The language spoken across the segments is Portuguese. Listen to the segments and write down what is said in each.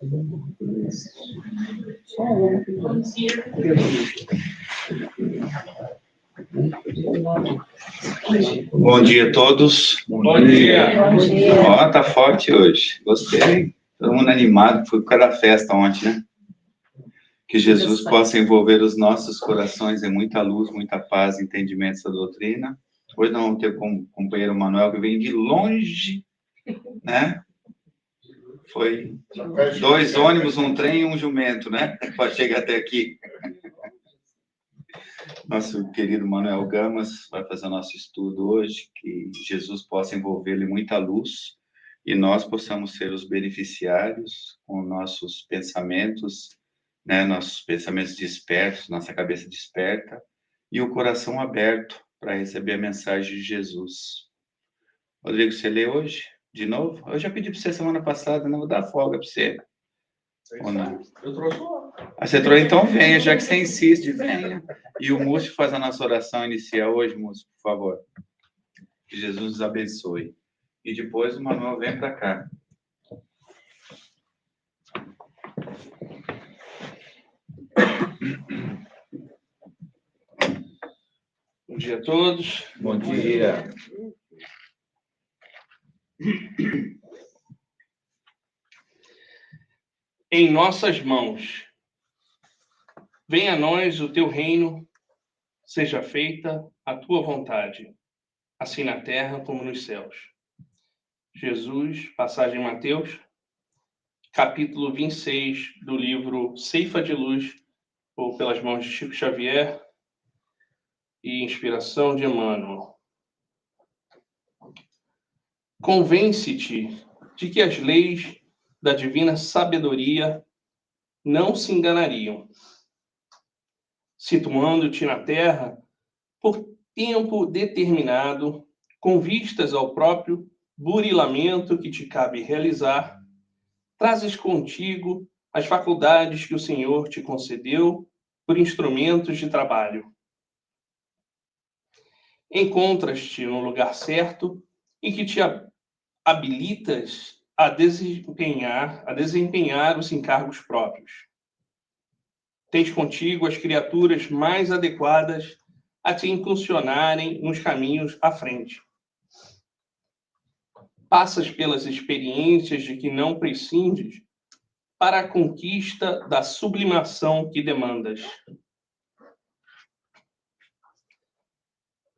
Bom dia a todos. Bom dia. Ó, tá forte hoje. Gostei. Todo mundo animado. Foi por causa da festa ontem, né? Que Jesus possa envolver os nossos corações em muita luz, muita paz, entendimento dessa doutrina. Hoje nós vamos ter como companheiro Manuel, que vem de longe, né? Foi 2 ônibus, um trem e um jumento, né? Para chegar até aqui. Nosso querido Manuel Gamas vai fazer o nosso estudo hoje, que Jesus possa envolvê-lo em muita luz e nós possamos ser os beneficiários com nossos pensamentos, né? Nossos pensamentos despertos, nossa cabeça desperta e o coração aberto para receber a mensagem de Jesus. Rodrigo, você lê hoje? De novo? Eu já pedi para você semana passada, não vou dar folga para você. Ou não? Eu trouxe uma. Você trouxe, então venha, já que você insiste, venha. E o Múcio faz a nossa oração inicial hoje, Múcio, por favor. Que Jesus nos abençoe. E depois o Manuel vem para cá. Bom dia a todos. Bom dia. Em nossas mãos. Venha a nós o teu reino, seja feita a tua vontade, assim na terra como nos céus. Jesus, passagem em Mateus, capítulo 26 do livro Ceifa de Luz, ou pelas mãos de Chico Xavier, e inspiração de Emmanuel. Convence-te de que as leis da divina sabedoria não se enganariam, situando-te na terra por tempo determinado, com vistas ao próprio burilamento que te cabe realizar, trazes contigo as faculdades que o Senhor te concedeu por instrumentos de trabalho. Encontras-te no lugar certo em que te habilitas a desempenhar os encargos próprios. Tens contigo as criaturas mais adequadas a te impulsionarem nos caminhos à frente. Passas pelas experiências de que não prescindes para a conquista da sublimação que demandas.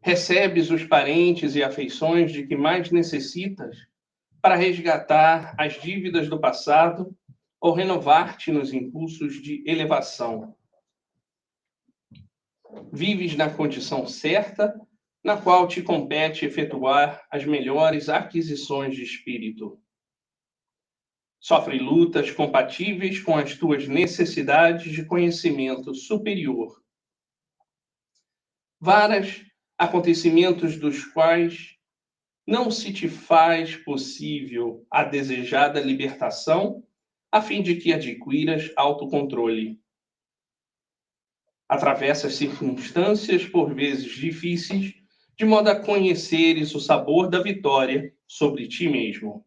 Recebes os parentes e afeições de que mais necessitas para resgatar as dívidas do passado ou renovar-te nos impulsos de elevação. Vives na condição certa, na qual te compete efetuar as melhores aquisições de espírito. Sofre lutas compatíveis com as tuas necessidades de conhecimento superior. Vários acontecimentos dos quais não se te faz possível a desejada libertação, a fim de que adquiras autocontrole. Atravessas circunstâncias por vezes difíceis, de modo a conheceres o sabor da vitória sobre ti mesmo.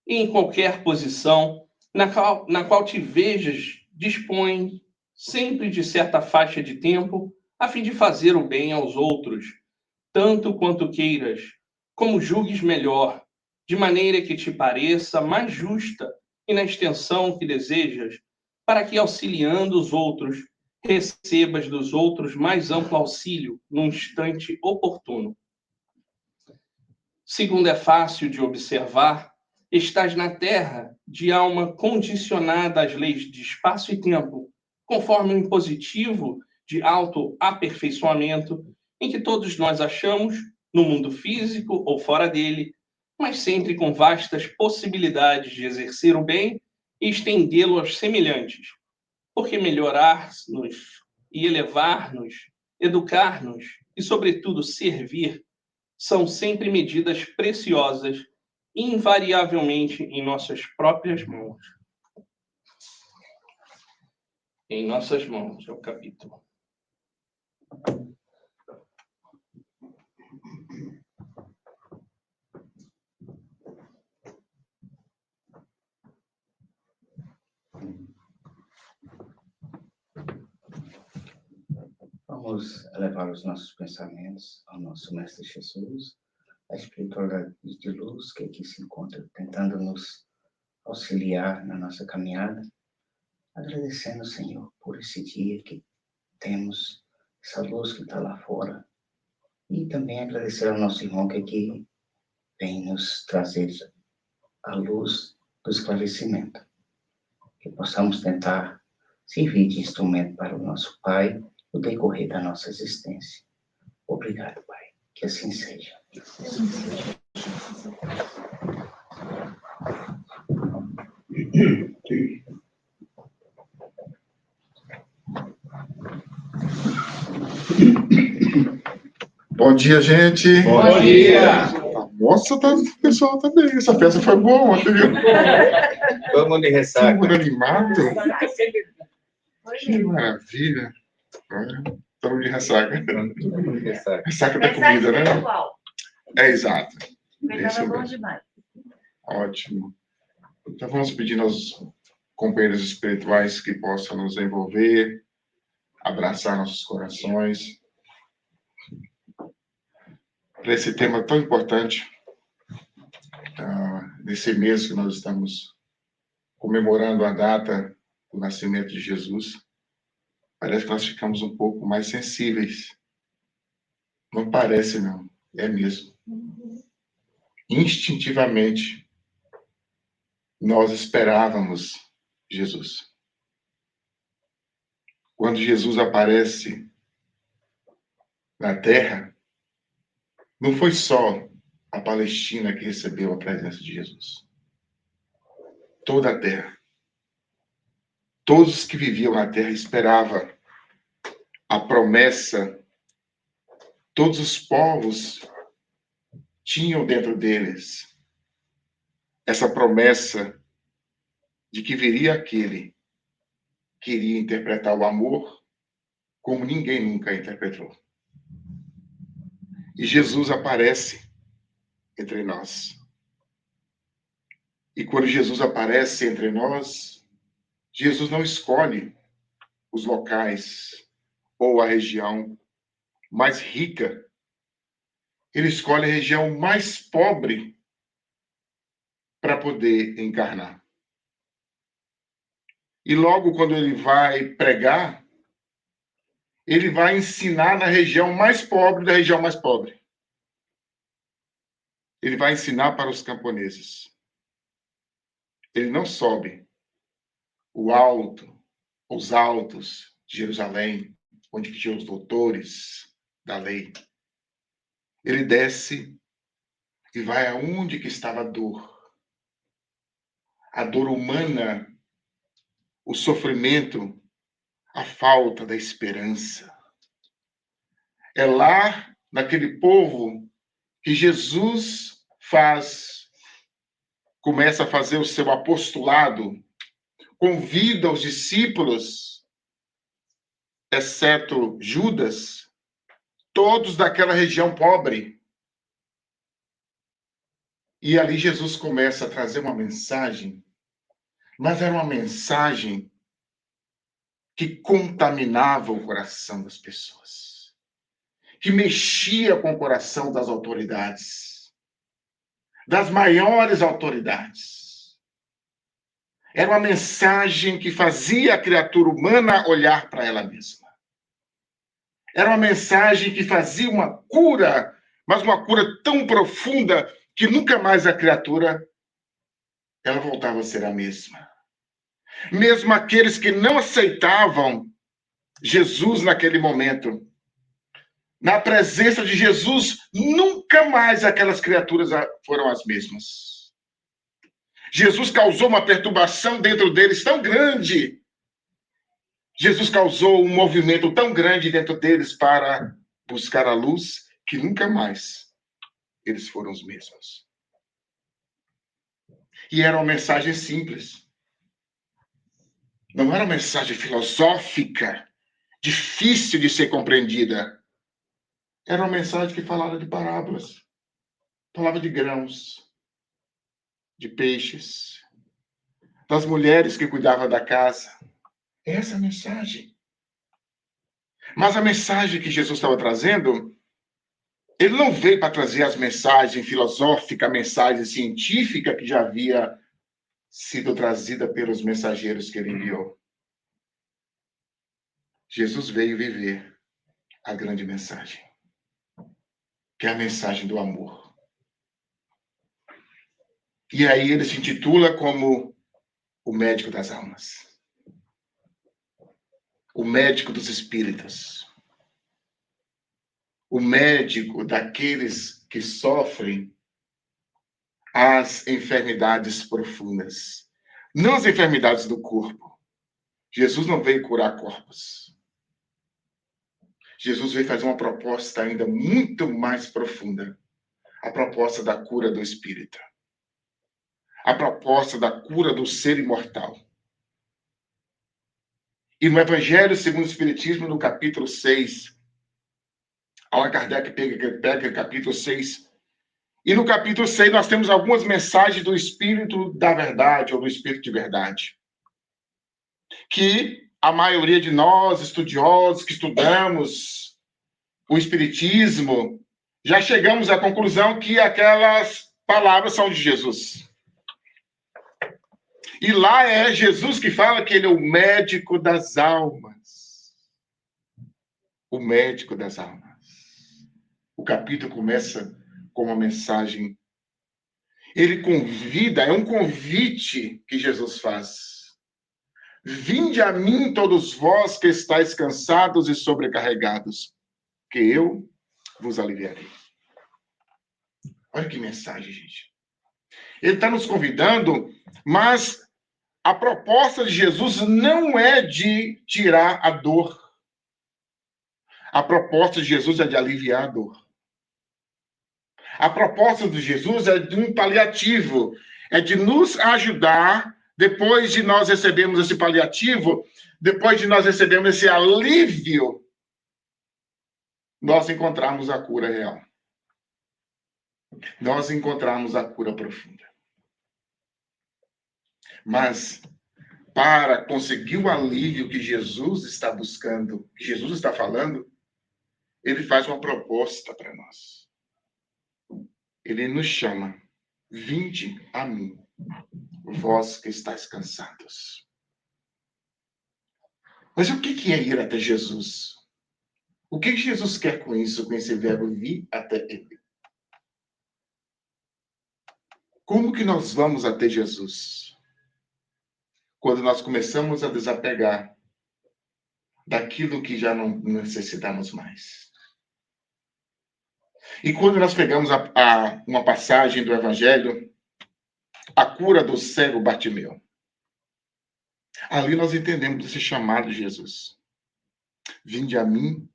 E em qualquer posição na qual te vejas, dispõe sempre de certa faixa de tempo a fim de fazer o bem aos outros, tanto quanto queiras, como julgues melhor, de maneira que te pareça mais justa e na extensão que desejas, para que, auxiliando os outros, recebas dos outros mais amplo auxílio no instante oportuno. Segundo é fácil de observar, estás na terra de alma condicionada às leis de espaço e tempo, conforme o impositivo de autoaperfeiçoamento em que todos nós achamos, no mundo físico ou fora dele, mas sempre com vastas possibilidades de exercer o bem e estendê-lo aos semelhantes, porque melhorar-nos e elevar-nos, educar-nos e, sobretudo, servir são sempre medidas preciosas, invariavelmente em nossas próprias mãos. Em nossas mãos é o capítulo. Vamos elevar os nossos pensamentos ao nosso Mestre Jesus, a espiritualidade de luz que aqui se encontra, tentando nos auxiliar na nossa caminhada, agradecendo, Senhor, por esse dia que temos, essa luz que está lá fora, e também agradecer ao nosso irmão que aqui vem nos trazer a luz do esclarecimento, que possamos tentar servir de instrumento para o nosso Pai no decorrer da nossa existência. Obrigado, Pai. Que assim seja. Bom dia, gente. Bom dia. Nossa, o pessoal tá bem. Essa festa foi boa ontem, viu? Todo mundo de Todo ressaca. mundo animado. Que maravilha. Todo mundo de ressaca. Todo mundo de ressaca. Ressaca da comida, né? É exato. Mas Isso tava bom mesmo. demais. Ótimo. Então vamos pedir aos companheiros espirituais que possam nos envolver, abraçar nossos corações. Para esse tema tão importante, nesse mês que nós estamos comemorando a data do nascimento de Jesus, parece que nós ficamos um pouco mais sensíveis. Não parece, não. É mesmo. Instintivamente, nós esperávamos Jesus. Quando Jesus aparece na Terra, não foi só a Palestina que recebeu a presença de Jesus. Toda a Terra. Todos os que viviam na Terra esperavam a promessa. Todos os povos tinham dentro deles essa promessa de que viria aquele que iria interpretar o amor como ninguém nunca interpretou. E Jesus aparece entre nós. E quando Jesus aparece entre nós, Jesus não escolhe os locais ou a região mais rica. Ele escolhe a região mais pobre para poder encarnar. E logo quando ele vai pregar, ele vai ensinar na região mais pobre da região mais pobre. Ele vai ensinar para os camponeses. Ele não sobe os altos de Jerusalém, onde tinham os doutores da lei. Ele desce e vai aonde que estava a dor. A dor humana, o sofrimento, a falta da esperança. É lá, naquele povo, que Jesus começa a fazer o seu apostolado, convida os discípulos, exceto Judas, todos daquela região pobre. E ali Jesus começa a trazer uma mensagem, mas era uma mensagem que contaminava o coração das pessoas, que mexia com o coração das autoridades, das maiores autoridades. Era uma mensagem que fazia a criatura humana olhar para ela mesma. Era uma mensagem que fazia uma cura, mas uma cura tão profunda que nunca mais a criatura ela voltava a ser a mesma. Mesmo aqueles que não aceitavam Jesus naquele momento, na presença de Jesus, nunca mais aquelas criaturas foram as mesmas. Jesus causou uma perturbação dentro deles tão grande. Jesus causou um movimento tão grande dentro deles para buscar a luz que nunca mais eles foram os mesmos. E era uma mensagem simples. Não era uma mensagem filosófica, difícil de ser compreendida. Era uma mensagem que falava de parábolas, falava de grãos, de peixes, das mulheres que cuidavam da casa. Essa é a mensagem. Mas a mensagem que Jesus estava trazendo, ele não veio para trazer as mensagens filosóficas, a mensagem científica que já havia sido trazida pelos mensageiros que ele enviou. Jesus veio viver a grande mensagem, que é a mensagem do amor. E aí ele se intitula como o médico das almas, o médico dos espíritos, o médico daqueles que sofrem as enfermidades profundas, não as enfermidades do corpo. Jesus não veio curar corpos. Jesus veio fazer uma proposta ainda muito mais profunda, a proposta da cura do espírito, a proposta da cura do ser imortal. E no Evangelho segundo o Espiritismo, no capítulo 6, Allan Kardec pega o capítulo 6, e no capítulo 6 nós temos algumas mensagens do Espírito da Verdade, ou do Espírito de Verdade, que a maioria de nós, estudiosos, que estudamos o Espiritismo, já chegamos à conclusão que aquelas palavras são de Jesus. E lá é Jesus que fala que ele é o médico das almas. O médico das almas. O capítulo começa com uma mensagem. Ele convida, é um convite que Jesus faz. Vinde a mim todos vós que estáis cansados e sobrecarregados, que eu vos aliviarei. Olha que mensagem, gente. Ele está nos convidando, mas a proposta de Jesus não é de tirar a dor. A proposta de Jesus é de aliviar a dor. A proposta de Jesus é de um paliativo, é de nos ajudar, depois de nós recebermos esse paliativo, depois de nós recebermos esse alívio, nós encontrarmos a cura real. Nós encontrarmos a cura profunda. Mas, para conseguir o alívio que Jesus está buscando, que Jesus está falando, ele faz uma proposta para nós. Ele nos chama, vinde a mim, vós que estáis cansados. Mas o que é ir até Jesus? O que Jesus quer com isso, com esse verbo vir até ele? Como que nós vamos até Jesus? Quando nós começamos a desapegar daquilo que já não necessitamos mais. E quando nós pegamos uma passagem do Evangelho, a cura do cego Bartimeu, ali nós entendemos esse chamado de Jesus. Vinde a mim.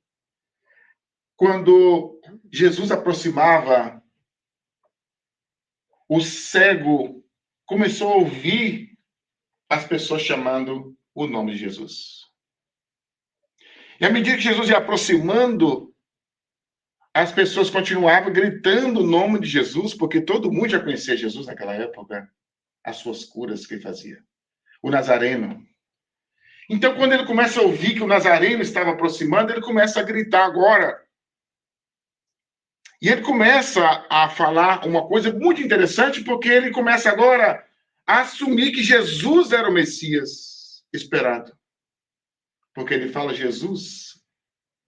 Quando Jesus aproximava, o cego começou a ouvir as pessoas chamando o nome de Jesus. E à medida que Jesus ia aproximando, as pessoas continuavam gritando o nome de Jesus, porque todo mundo já conhecia Jesus naquela época, as suas curas que ele fazia. O Nazareno. Então, quando ele começa a ouvir que o Nazareno estava aproximando, ele começa a gritar agora. E ele começa a falar uma coisa muito interessante, porque ele começa agora a assumir que Jesus era o Messias esperado. Porque ele fala, Jesus,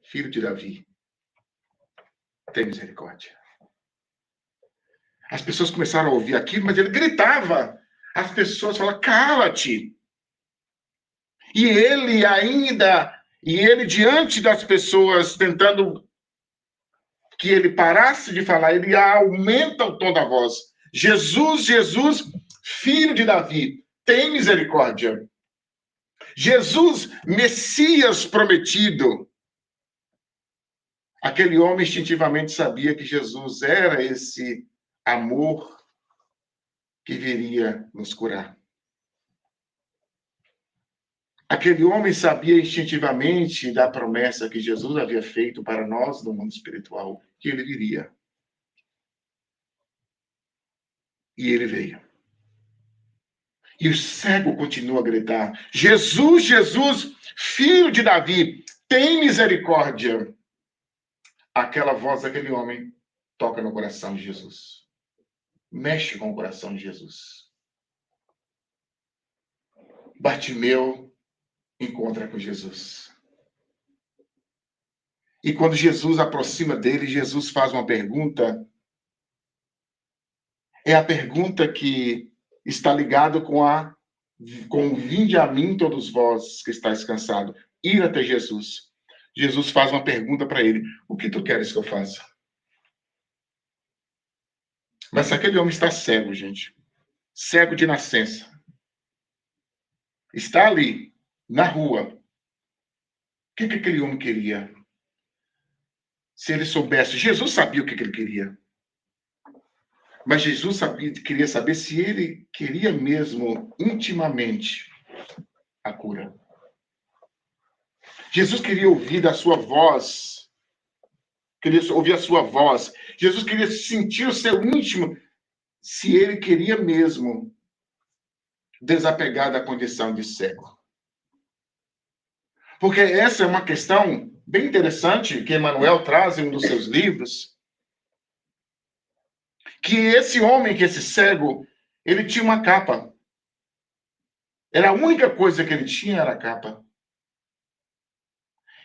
filho de Davi, tem misericórdia. As pessoas começaram a ouvir aquilo, mas ele gritava. As pessoas falavam, cala-te. E ele diante das pessoas, tentando que ele parasse de falar, ele aumenta o tom da voz. Jesus, Jesus, filho de Davi, tem misericórdia. Jesus, Messias prometido. Aquele homem instintivamente sabia que Jesus era esse amor que viria nos curar. Aquele homem sabia instintivamente da promessa que Jesus havia feito para nós no mundo espiritual, que ele viria. E ele veio. E o cego continua a gritar, Jesus, Jesus, filho de Davi, tem misericórdia. Aquela voz daquele homem toca no coração de Jesus. Mexe com o coração de Jesus. Bartimeu encontra com Jesus. E quando Jesus aproxima dele, Jesus faz uma pergunta. É a pergunta que está ligada com vinde a mim todos vós que estáis cansados. Ir até Jesus. Jesus faz uma pergunta para ele. O que tu queres que eu faça? Mas aquele homem está cego, gente. Cego de nascença. Está ali, na rua. O que aquele homem queria? Se ele soubesse, Jesus sabia o que ele queria. Mas Jesus queria saber se ele queria mesmo, intimamente, a cura. Jesus queria ouvir a sua voz. Queria ouvir a sua voz. Jesus queria sentir o seu íntimo, se ele queria mesmo desapegar da condição de cego. Porque essa é uma questão bem interessante que Emmanuel traz em um dos seus livros, que esse homem, que esse cego, ele tinha uma capa. Era a única coisa que ele tinha, era a capa.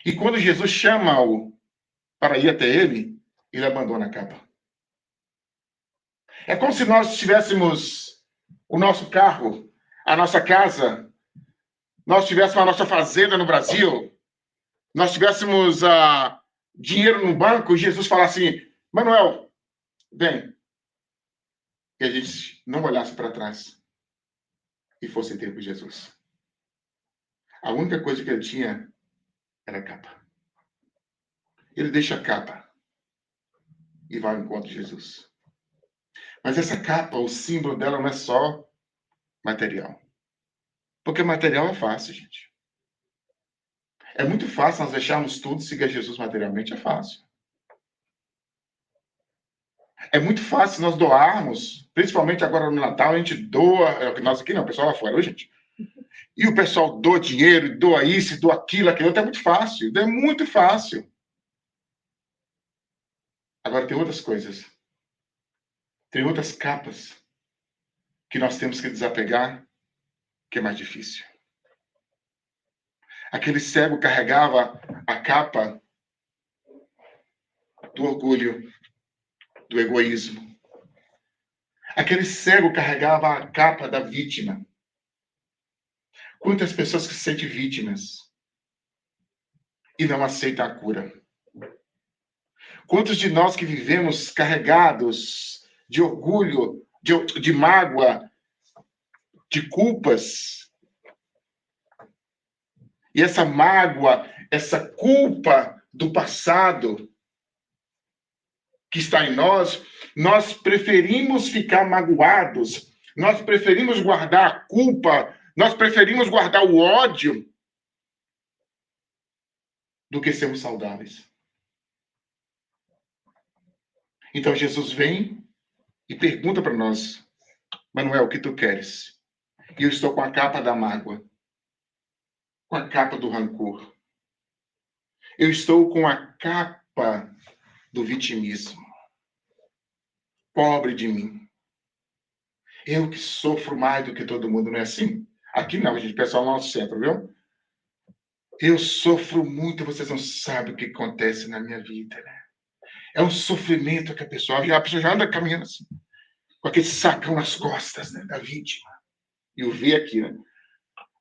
E quando Jesus chama-o para ir até ele, ele abandona a capa. É como se nós tivéssemos o nosso carro, a nossa casa, nós tivéssemos a nossa fazenda no Brasil, nós tivéssemos dinheiro no banco e Jesus falasse assim, Manuel, vem. E a gente não olhasse para trás e fosse ter com Jesus. A única coisa que ele tinha era a capa. Ele deixa a capa e vai ao encontro de Jesus. Mas essa capa, o símbolo dela não é só material. Porque material é fácil, gente. É muito fácil nós deixarmos tudo e seguir Jesus materialmente, é fácil. É muito fácil nós doarmos, principalmente agora no Natal, a gente doa, nós aqui não, o pessoal lá fora, gente. E o pessoal doa dinheiro, doa isso, doa aquilo, aquilo outro, é muito fácil, é muito fácil. Agora tem outras coisas. Tem outras capas que nós temos que desapegar, que é mais difícil. Aquele cego carregava a capa do orgulho, do egoísmo. Aquele cego carregava a capa da vítima. Quantas pessoas que se sentem vítimas e não aceitam a cura? Quantos de nós que vivemos carregados de orgulho, de mágoa, de culpas? E essa mágoa, essa culpa do passado que está em nós, nós preferimos ficar magoados, nós preferimos guardar a culpa, nós preferimos guardar o ódio do que sermos saudáveis. Então Jesus vem e pergunta para nós, Manuel, o que tu queres? E eu estou com a capa da mágoa, com a capa do rancor. Eu estou com a capa do vitimismo. Pobre de mim. Eu que sofro mais do que todo mundo, não é assim? Aqui não, gente, pessoal, no nosso centro, viu? Eu sofro muito, vocês não sabem o que acontece na minha vida, né? É um sofrimento que a pessoa já anda caminhando assim, com aquele sacão nas costas, né, da vítima. E eu vi aqui, né?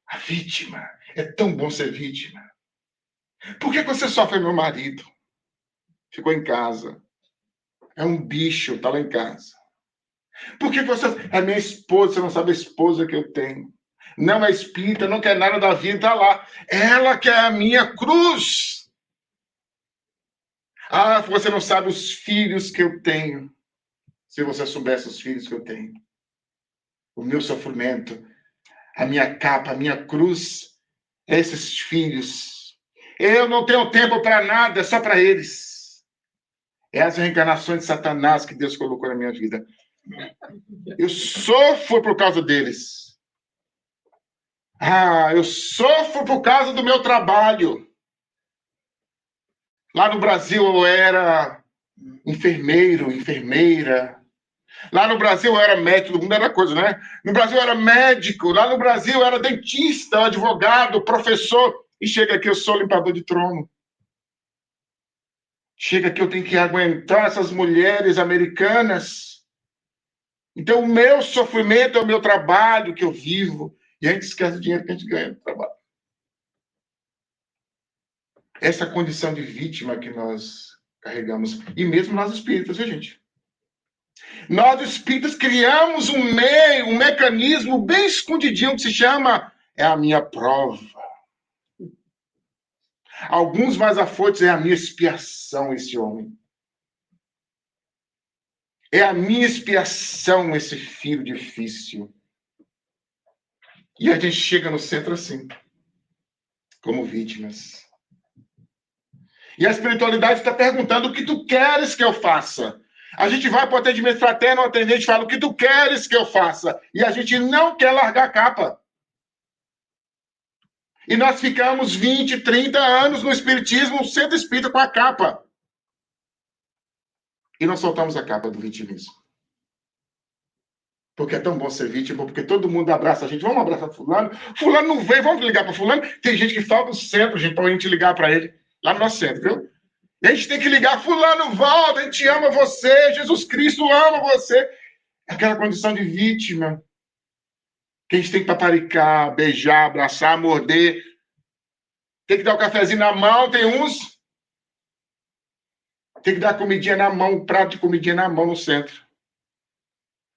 A vítima. É tão bom ser vítima. Por que você sofre, meu marido? Ficou em casa. É um bicho, tá lá em casa. Por que você... É minha esposa, você não sabe a esposa que eu tenho. Não é espírita, não quer nada da vida, tá lá. Ela que é a minha cruz. Ah, você não sabe os filhos que eu tenho. Se você soubesse os filhos que eu tenho. O meu sofrimento, a minha capa, a minha cruz, esses filhos. Eu não tenho tempo para nada, é só para eles. É as reencarnações de Satanás que Deus colocou na minha vida. Eu sofro por causa deles. Ah, eu sofro por causa do meu trabalho. Lá no Brasil eu era enfermeiro, enfermeira. Lá no Brasil eu era médico, todo mundo era coisa, né? No Brasil eu era médico, lá no Brasil eu era dentista, advogado, professor. E chega aqui, eu sou limpador de trono. Chega aqui, eu tenho que aguentar essas mulheres americanas. Então, o meu sofrimento é o meu trabalho que eu vivo. E a gente esquece o dinheiro que a gente ganha no trabalho. Essa condição de vítima que nós carregamos. E mesmo nós espíritas, viu, gente? Nós espíritas criamos um meio, um mecanismo bem escondidinho que se chama é a minha prova. Alguns mais afoitos é a minha expiação, esse homem. É a minha expiação, esse filho difícil. E a gente chega no centro assim, como vítimas. E a espiritualidade está perguntando o que tu queres que eu faça. A gente vai para o atendimento fraterno, o atendente fala o que tu queres que eu faça. E a gente não quer largar a capa. E nós ficamos 20, 30 anos no espiritismo, no centro espírita com a capa. E nós soltamos a capa do vitimismo. Porque é tão bom ser vítima, porque todo mundo abraça a gente. Vamos abraçar fulano. Fulano não veio, vamos ligar para fulano. Tem gente que falta no centro, gente, para a gente ligar para ele. Lá no nosso centro, viu? E a gente tem que ligar, fulano, volta, a gente ama você, Jesus Cristo ama você. Aquela condição de vítima. Que a gente tem que paparicar, beijar, abraçar, morder. Tem que dar o cafezinho na mão, tem uns. Tem que dar comidinha na mão, um prato de comidinha na mão no centro.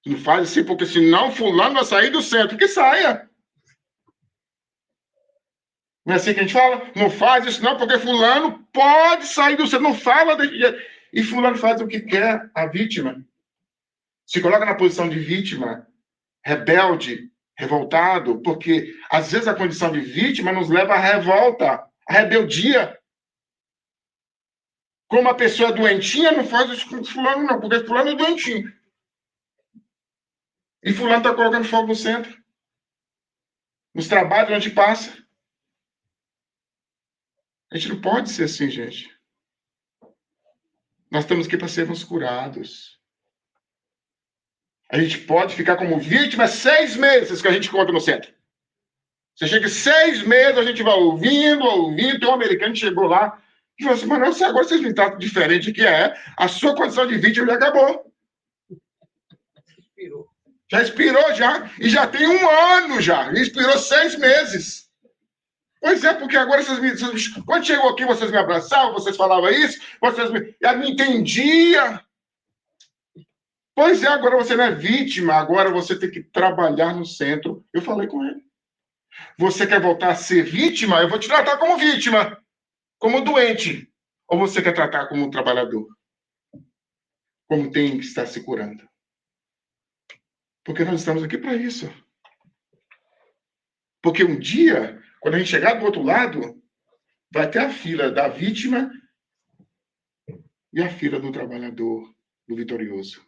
Não faz assim, porque senão fulano vai sair do centro. Que saia. Não é assim que a gente fala? Não faz isso não, porque fulano pode sair do centro. Não fala desse jeito. E fulano faz o que quer, a vítima. Se coloca na posição de vítima, rebelde, revoltado, porque às vezes a condição de vítima nos leva à revolta, à rebeldia. Como a pessoa é doentinha, não faz isso com fulano não, porque fulano é doentinho. E fulano está colocando fogo no centro. Nos trabalhos onde passa. A gente não pode ser assim, gente. Nós estamos aqui para sermos curados. A gente pode ficar como vítima 6 meses que a gente conta no centro. Você chega 6 meses, a gente vai ouvindo. Tem um americano que chegou lá e falou assim, mas agora vocês me tratam diferente que a sua condição de vítima já acabou. Já expirou, já. E já tem 1 ano já. E expirou 6 meses. Pois é, porque agora vocês quando chegou aqui, vocês me abraçavam, vocês falavam isso, eu me entendia. Pois é, agora você não é vítima, agora você tem que trabalhar no centro. Eu falei com ele. Você quer voltar a ser vítima? Eu vou te tratar como vítima, como doente. Ou você quer tratar como um trabalhador? Como tem que estar se curando? Porque nós estamos aqui para isso. Porque um dia, quando a gente chegar do outro lado, vai ter a fila da vítima e a fila do trabalhador, do vitorioso.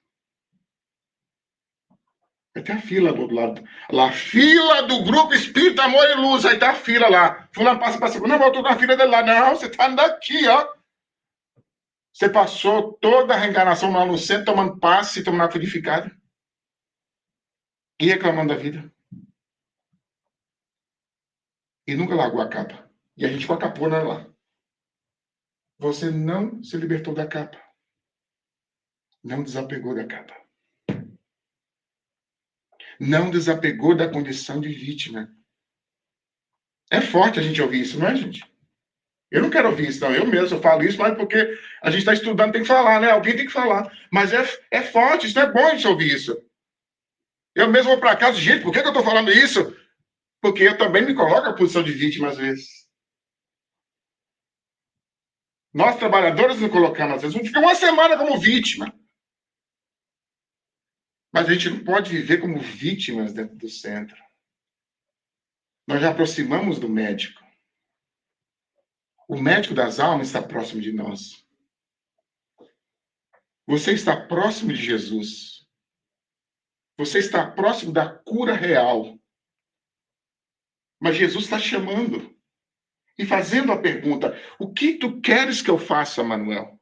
Vai ter a fila do outro lado. Lá, fila do Grupo Espírito Amor e Luz. Aí tá a fila lá. Fulano passa para segunda. Não, eu tô na fila dele lá. Não, você tá andando aqui, ó. Você passou toda a reencarnação lá no centro, tomando passe, tomando purificada. E reclamando da vida. E nunca largou a capa. E a gente com a capona lá. Você não se libertou da capa. Não desapegou da capa. Não desapegou da condição de vítima. É forte a gente ouvir isso, não é, gente? Eu não quero ouvir isso, não. Eu mesmo falo isso, mas porque a gente está estudando, tem que falar, né? Alguém tem que falar. Mas é forte, isso é bom a gente ouvir isso. Eu mesmo vou para casa, gente, por que eu estou falando isso? Porque eu também me coloco na posição de vítima, às vezes. Nós, trabalhadores, nos colocamos, às vezes, vamos ficar 1 semana como vítima. Mas a gente não pode viver como vítimas dentro do centro. Nós já aproximamos do médico. O médico das almas está próximo de nós. Você está próximo de Jesus. Você está próximo da cura real. Mas Jesus está chamando. e fazendo a pergunta: o que tu queres que eu faça, Manuel?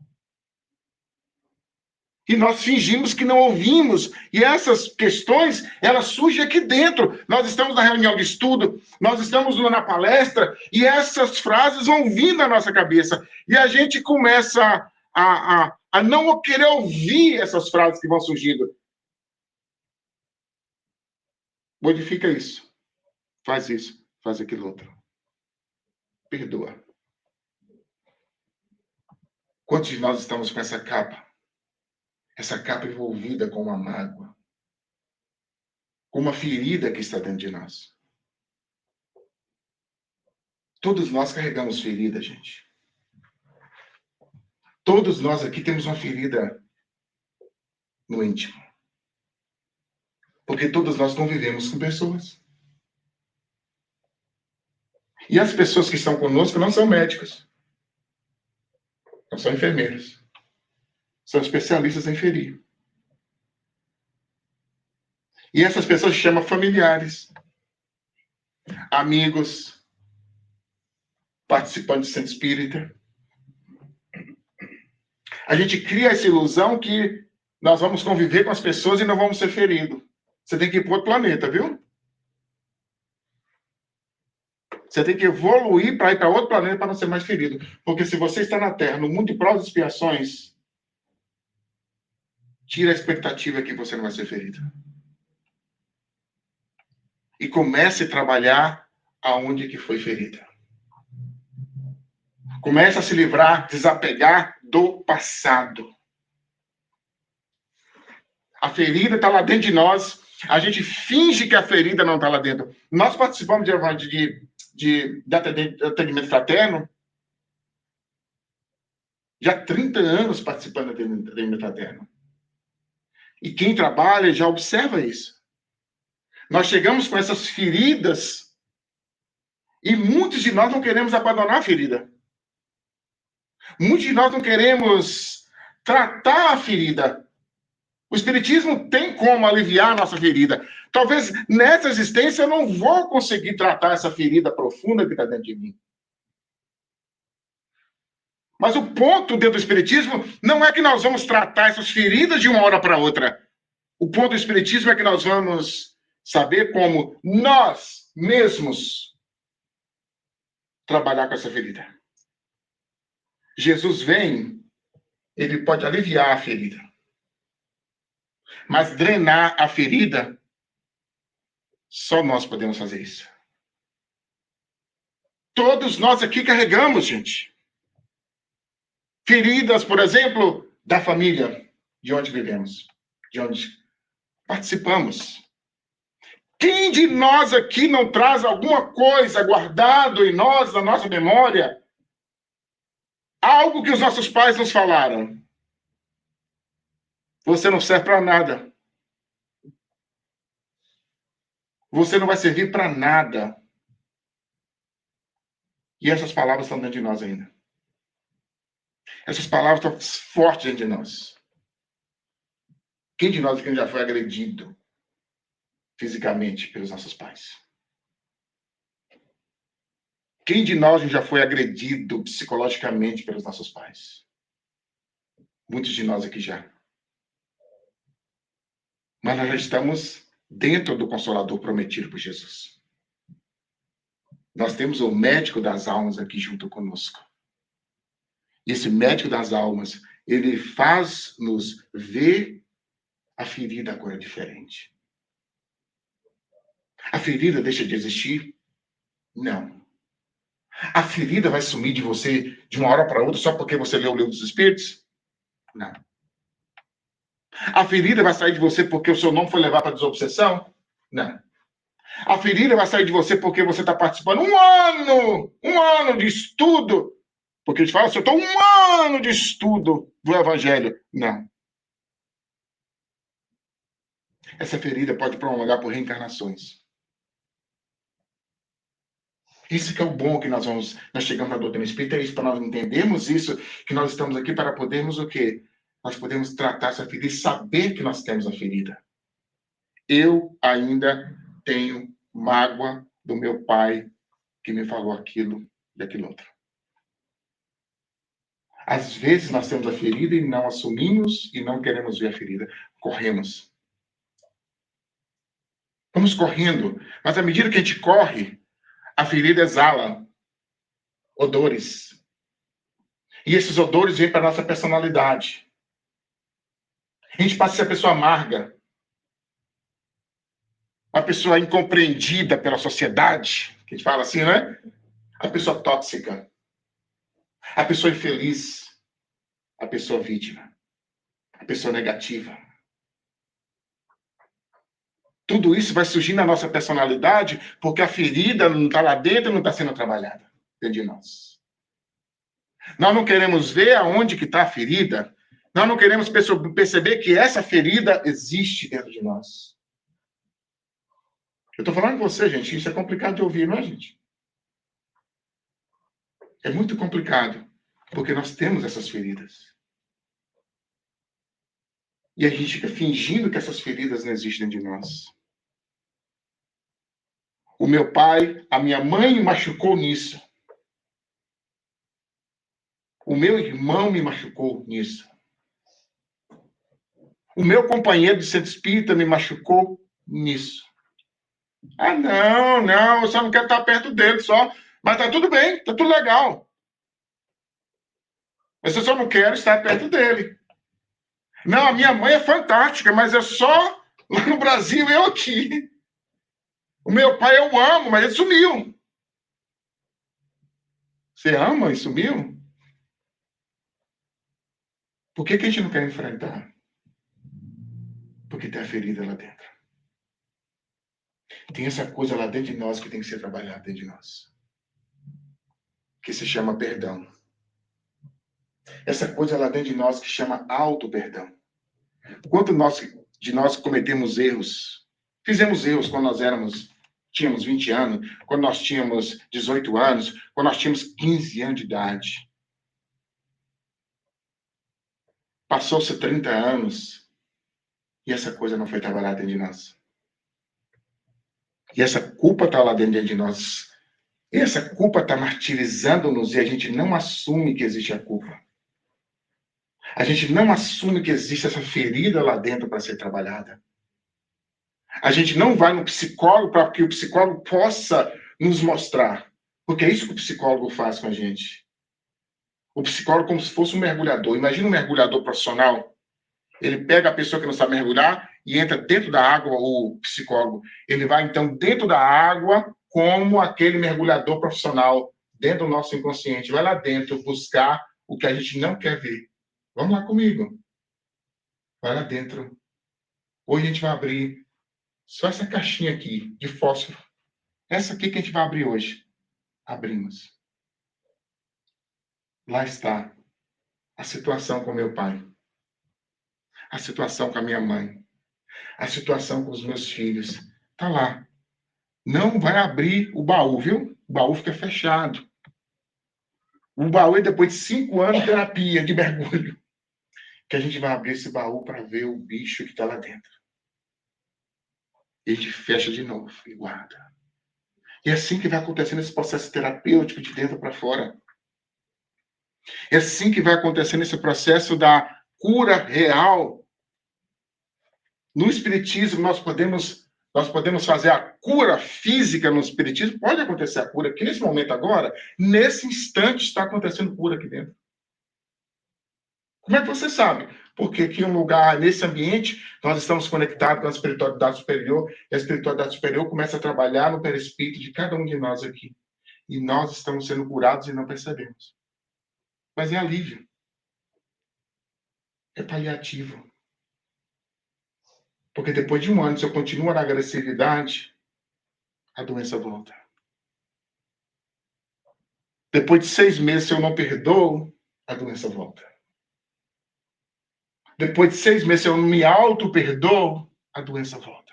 E nós fingimos que não ouvimos. E essas questões, elas surgem aqui dentro. Nós estamos na reunião de estudo, nós estamos na palestra, e essas frases vão vindo na nossa cabeça. E a gente começa a não querer ouvir essas frases que vão surgindo. Modifica isso. Faz aquilo outro. Perdoa. Quantos de nós estamos com essa capa? Essa capa envolvida com uma mágoa, com uma ferida que está dentro de nós. Todos nós carregamos ferida, gente. Todos nós aqui temos uma ferida no íntimo. Porque todos nós convivemos com pessoas. E as pessoas que estão conosco não são médicos. Não são enfermeiros. São especialistas em ferir. E essas pessoas se chamam familiares, amigos, participantes do centro espírita. A gente cria essa ilusão que nós vamos conviver com as pessoas e não vamos ser feridos. Você tem que ir para outro planeta, viu? Você tem que evoluir para ir para outro planeta para não ser mais ferido. Porque se você está na Terra, no mundo de provas e expiações, tira a expectativa que você não vai ser ferido. E comece a trabalhar aonde que foi ferida. Comece a se livrar, desapegar do passado. A ferida está lá dentro de nós. A gente finge que a ferida não está lá dentro. Nós participamos de atendimento fraterno. Já há 30 anos participando de atendimento fraterno. E quem trabalha já observa isso. Nós chegamos com essas feridas e muitos de nós não queremos abandonar a ferida. Muitos de nós não queremos tratar a ferida. O Espiritismo tem como aliviar a nossa ferida. Talvez nessa existência eu não vou conseguir tratar essa ferida profunda que está dentro de mim. Mas o ponto dentro do Espiritismo não é que nós vamos tratar essas feridas de uma hora para outra. O ponto do Espiritismo é que nós vamos saber como nós mesmos trabalhar com essa ferida. Jesus vem, ele pode aliviar a ferida. Mas drenar a ferida, só nós podemos fazer isso. Todos nós aqui carregamos, gente. Feridas, por exemplo, da família, de onde vivemos, de onde participamos. Quem de nós aqui não traz alguma coisa guardado em nós, na nossa memória, algo que os nossos pais nos falaram? Você não serve para nada. Você não vai servir para nada. E essas palavras estão dentro de nós ainda. Essas palavras estão fortes dentro de nós. Quem de nós aqui já foi agredido fisicamente pelos nossos pais? Quem de nós já foi agredido psicologicamente pelos nossos pais? Muitos de nós aqui já. Mas nós já estamos dentro do Consolador prometido por Jesus. Nós temos o médico das almas aqui junto conosco. Esse médico das almas, ele faz-nos ver a ferida agora diferente. A ferida deixa de existir? Não. A ferida vai sumir de você de uma hora para outra só porque você leu o Livro dos Espíritos? Não. A ferida vai sair de você porque o seu nome foi levado para a desobsessão? Não. A ferida vai sair de você porque você está participando um ano de estudo. Porque eles falam assim, eu estou um ano de estudo do Evangelho. Não. Essa ferida pode prolongar por reencarnações. Isso que é o bom que nós chegamos à doutrina espírita, é isso, para nós entendermos isso, que nós estamos aqui para podermos o quê? Nós podemos tratar essa ferida e saber que nós temos a ferida. Eu ainda tenho mágoa do meu pai que me falou aquilo daquilo outro. Às vezes nós temos a ferida e não assumimos e não queremos ver a ferida. Corremos. Vamos correndo. Mas à medida que a gente corre, a ferida exala odores. E esses odores vêm para a nossa personalidade. A gente passa a ser a pessoa amarga. A pessoa incompreendida pela sociedade. Que a gente fala assim, né? A pessoa tóxica. A pessoa infeliz. A pessoa vítima. A pessoa negativa. Tudo isso vai surgir na nossa personalidade porque a ferida não está lá dentro e não está sendo trabalhada dentro de nós. Nós não queremos ver aonde que está a ferida. Nós não queremos perceber que essa ferida existe dentro de nós. Eu estou falando com você, gente. Isso é complicado de ouvir, não é, gente? É muito complicado porque nós temos essas feridas. E a gente fica fingindo que essas feridas não existem de nós. O meu pai, a minha mãe me machucou nisso. O meu irmão me machucou nisso. O meu companheiro de centro espírita me machucou nisso. Ah, não, eu só não quero estar perto dele, só. Mas tá tudo bem, tá tudo legal. Mas eu só não quero estar perto dele. Não, a minha mãe é fantástica, mas é só lá no Brasil, eu aqui. O meu pai eu amo, mas ele sumiu. Você ama e sumiu? Por que a gente não quer enfrentar? Porque tem a ferida lá dentro. Tem essa coisa lá dentro de nós que tem que ser trabalhada dentro de nós. Que se chama perdão. Essa coisa lá dentro de nós que chama auto-perdão. Quanto de nós cometemos erros, fizemos erros quando tínhamos 20 anos, quando nós tínhamos 18 anos, quando nós tínhamos 15 anos de idade. Passou-se 30 anos e essa coisa não foi trabalhada dentro de nós. E essa culpa está lá dentro de nós. E essa culpa está martirizando-nos e a gente não assume que existe a culpa. A gente não assume que existe essa ferida lá dentro para ser trabalhada. A gente não vai no psicólogo para que o psicólogo possa nos mostrar. Porque é isso que o psicólogo faz com a gente. O psicólogo como se fosse um mergulhador. Imagina um mergulhador profissional. Ele pega a pessoa que não sabe mergulhar e entra dentro da água, o psicólogo. Ele vai, então, dentro da água como aquele mergulhador profissional, dentro do nosso inconsciente. Vai lá dentro buscar o que a gente não quer ver. Vamos lá comigo. Vai lá dentro. Hoje a gente vai abrir só essa caixinha aqui de fósforo. Essa aqui que a gente vai abrir hoje. Abrimos. Lá está a situação com meu pai. A situação com a minha mãe. A situação com os meus filhos. Está lá. Não vai abrir o baú, viu? O baú fica fechado. O baú é depois de 5 anos de terapia, de mergulho. Que a gente vai abrir esse baú para ver o bicho que está lá dentro. E a gente fecha de novo e guarda. E é assim que vai acontecendo esse processo terapêutico de dentro para fora. É assim que vai acontecendo esse processo da cura real. No Espiritismo, nós podemos fazer a cura física no Espiritismo. Pode acontecer a cura, que nesse momento agora, nesse instante, está acontecendo cura aqui dentro. Como é que você sabe? Porque aqui um lugar, nesse ambiente, nós estamos conectados com a espiritualidade superior, e a espiritualidade superior começa a trabalhar no perispírito de cada um de nós aqui. E nós estamos sendo curados e não percebemos. Mas é alívio. É paliativo. Porque depois de 1 ano, se eu continuo na agressividade, a doença volta. Depois de 6 meses, se eu não perdoo, a doença volta. Depois de 6 meses, se eu não me auto-perdoo, a doença volta.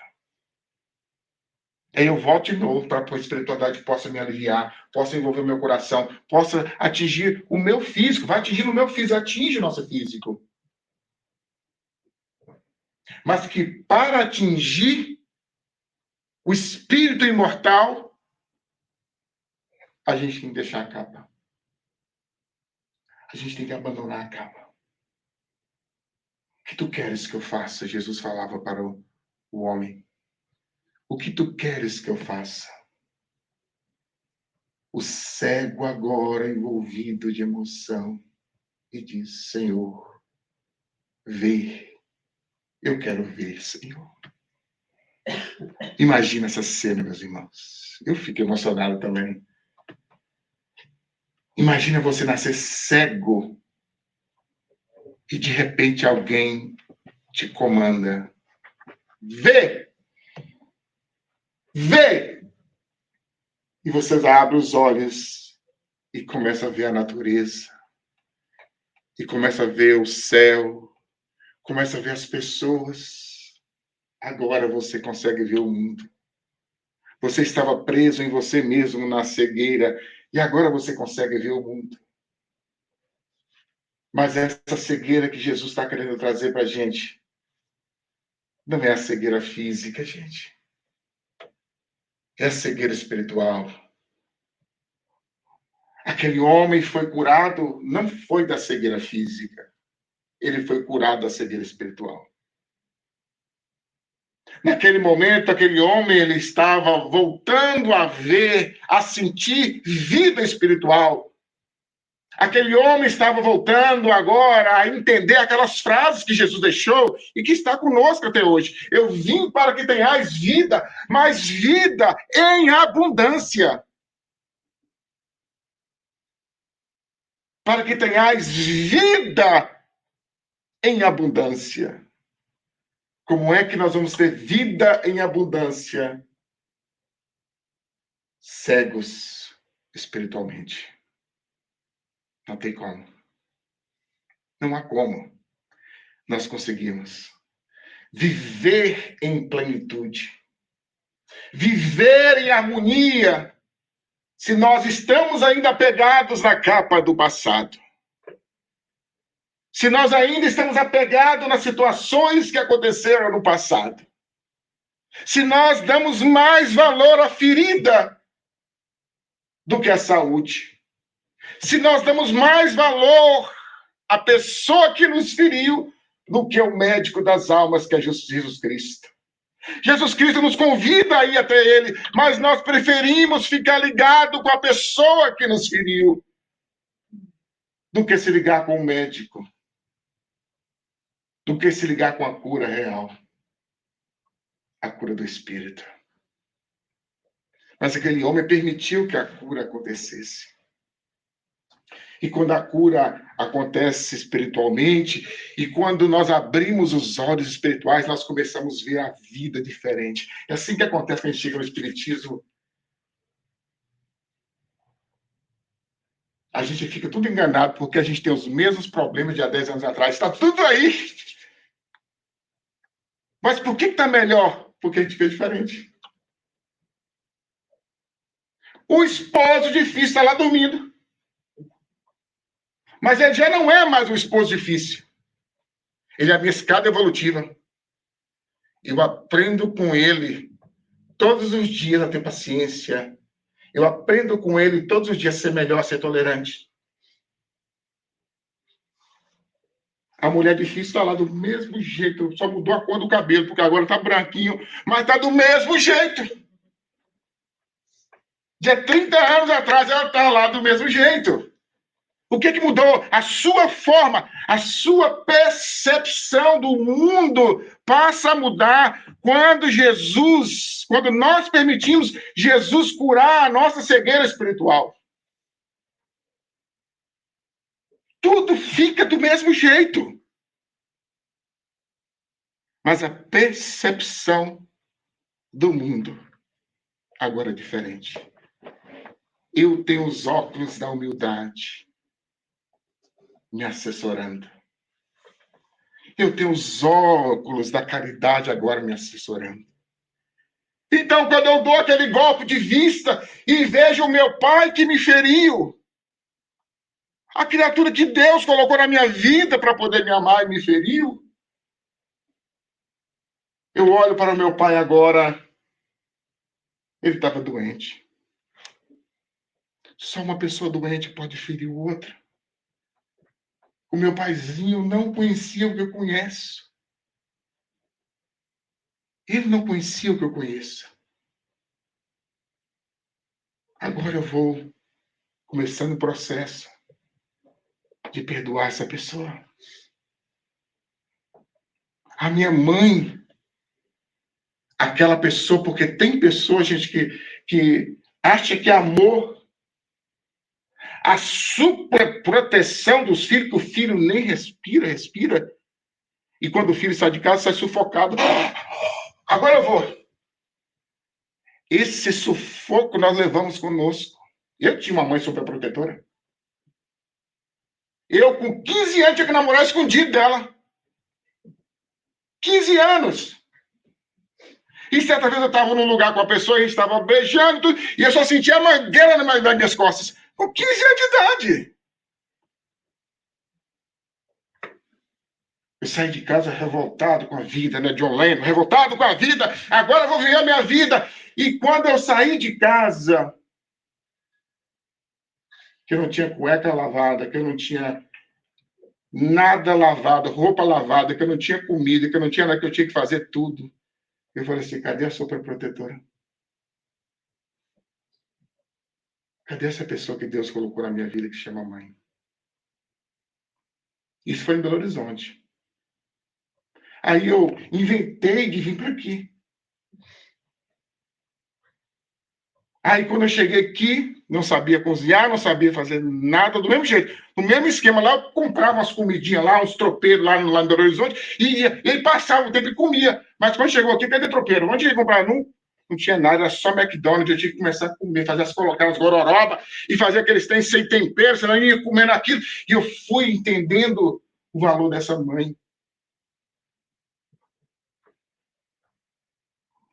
Aí eu volto de novo para que a espiritualidade possa me aliviar, possa envolver o meu coração, possa atingir o meu físico. Vai atingir o meu físico, atinge o nosso físico. Mas que para atingir o espírito imortal, a gente tem que deixar a capa. A gente tem que abandonar a capa. O que tu queres que eu faça? Jesus falava para o homem. O que tu queres que eu faça? O cego agora envolvido de emoção e diz, Senhor, vê. Eu quero ver, Senhor. Imagina essa cena, meus irmãos. Eu fico emocionado também. Imagina você nascer cego e de repente alguém te comanda. Vê! Vê! E você abre os olhos e começa a ver a natureza. E começa a ver o céu. Começa a ver as pessoas. Agora você consegue ver o mundo. Você estava preso em você mesmo na cegueira. E agora você consegue ver o mundo. Mas essa cegueira que Jesus está querendo trazer para a gente não é a cegueira física, gente. É a cegueira espiritual. Aquele homem foi curado, não foi da cegueira física. Ele foi curado da cegueira espiritual. Naquele momento, aquele homem ele estava voltando a ver, a sentir vida espiritual. Aquele homem estava voltando agora a entender aquelas frases que Jesus deixou e que está conosco até hoje. Eu vim para que tenhais vida, mas vida em abundância. Para que tenhais vida em abundância. Como é que nós vamos ter vida em abundância? Cegos espiritualmente. Não tem como. Não há como nós conseguirmos viver em plenitude, viver em harmonia, se nós estamos ainda apegados na capa do passado. Se nós ainda estamos apegados nas situações que aconteceram no passado. Se nós damos mais valor à ferida do que à saúde. Se nós damos mais valor à pessoa que nos feriu do que o médico das almas, que é Jesus Cristo. Jesus Cristo nos convida a ir até Ele, mas nós preferimos ficar ligado com a pessoa que nos feriu do que se ligar com o médico, do que se ligar com a cura real, a cura do Espírito. Mas aquele homem permitiu que a cura acontecesse. E quando a cura acontece espiritualmente, e quando nós abrimos os olhos espirituais, nós começamos a ver a vida diferente. É assim que acontece quando a gente chega no Espiritismo. A gente fica tudo enganado, porque a gente tem os mesmos problemas de há 10 anos atrás. Está tudo aí. Mas por que está melhor? Porque a gente fez diferente. O esposo difícil está lá dormindo. Mas ele já não é mais um esposo difícil. Ele é a minha escada evolutiva. Eu aprendo com ele todos os dias a ter paciência. Eu aprendo com ele todos os dias a ser melhor, a ser tolerante. A mulher difícil está lá do mesmo jeito. Só mudou a cor do cabelo, porque agora está branquinho. Mas está do mesmo jeito. De 30 anos atrás, ela está lá do mesmo jeito. O que mudou? A sua forma, a sua percepção do mundo passa a mudar quando nós permitimos Jesus curar a nossa cegueira espiritual. Tudo fica do mesmo jeito. Mas a percepção do mundo agora é diferente. Eu tenho os óculos da humildade me assessorando. Eu tenho os óculos da caridade agora me assessorando. Então, quando eu dou aquele golpe de vista e vejo o meu pai que me feriu, a criatura que Deus colocou na minha vida para poder me amar e me feriu, eu olho para o meu pai agora, ele estava doente. Só uma pessoa doente pode ferir o outro. O meu paizinho não conhecia o que eu conheço. Ele não conhecia o que eu conheço. Agora eu vou começando o processo de perdoar essa pessoa. A minha mãe, aquela pessoa, porque tem pessoas, gente, que acha que amor, a superproteção dos filhos, que o filho nem respira, e quando o filho sai de casa, sai sufocado. Agora eu vou. Esse sufoco nós levamos conosco. Eu tinha uma mãe superprotetora. Eu, com 15 anos, tinha que namorar escondido dela. 15 anos. E certa vez eu estava num lugar com a pessoa, e a gente estava beijando, e eu só sentia a mangueira nas minhas costas. Com 15 anos de idade. Eu saí de casa revoltado com a vida, né, John Lennon? Revoltado com a vida. Agora eu vou viver a minha vida. E quando eu saí de casa, que eu não tinha cueca lavada, que eu não tinha nada lavado, roupa lavada, que eu não tinha comida, que eu não tinha nada, que eu tinha que fazer tudo. Eu falei assim, cadê a superprotetora? Cadê essa pessoa que Deus colocou na minha vida que chama mãe? Isso foi em Belo Horizonte. Aí eu inventei de vir para aqui. Aí quando eu cheguei aqui, não sabia cozinhar, não sabia fazer nada do mesmo jeito. No mesmo esquema lá, eu comprava umas comidinhas lá, uns tropeiros lá em Belo Horizonte, e ele passava o tempo e comia. Mas quando chegou aqui, cadê tropeiro? Onde ia comprar? Não tinha nada, era só McDonald's. Eu tinha que começar a comer, colocar as gororoba e fazer aqueles trem sem tempero, senão eu ia comendo aquilo. E eu fui entendendo o valor dessa mãe.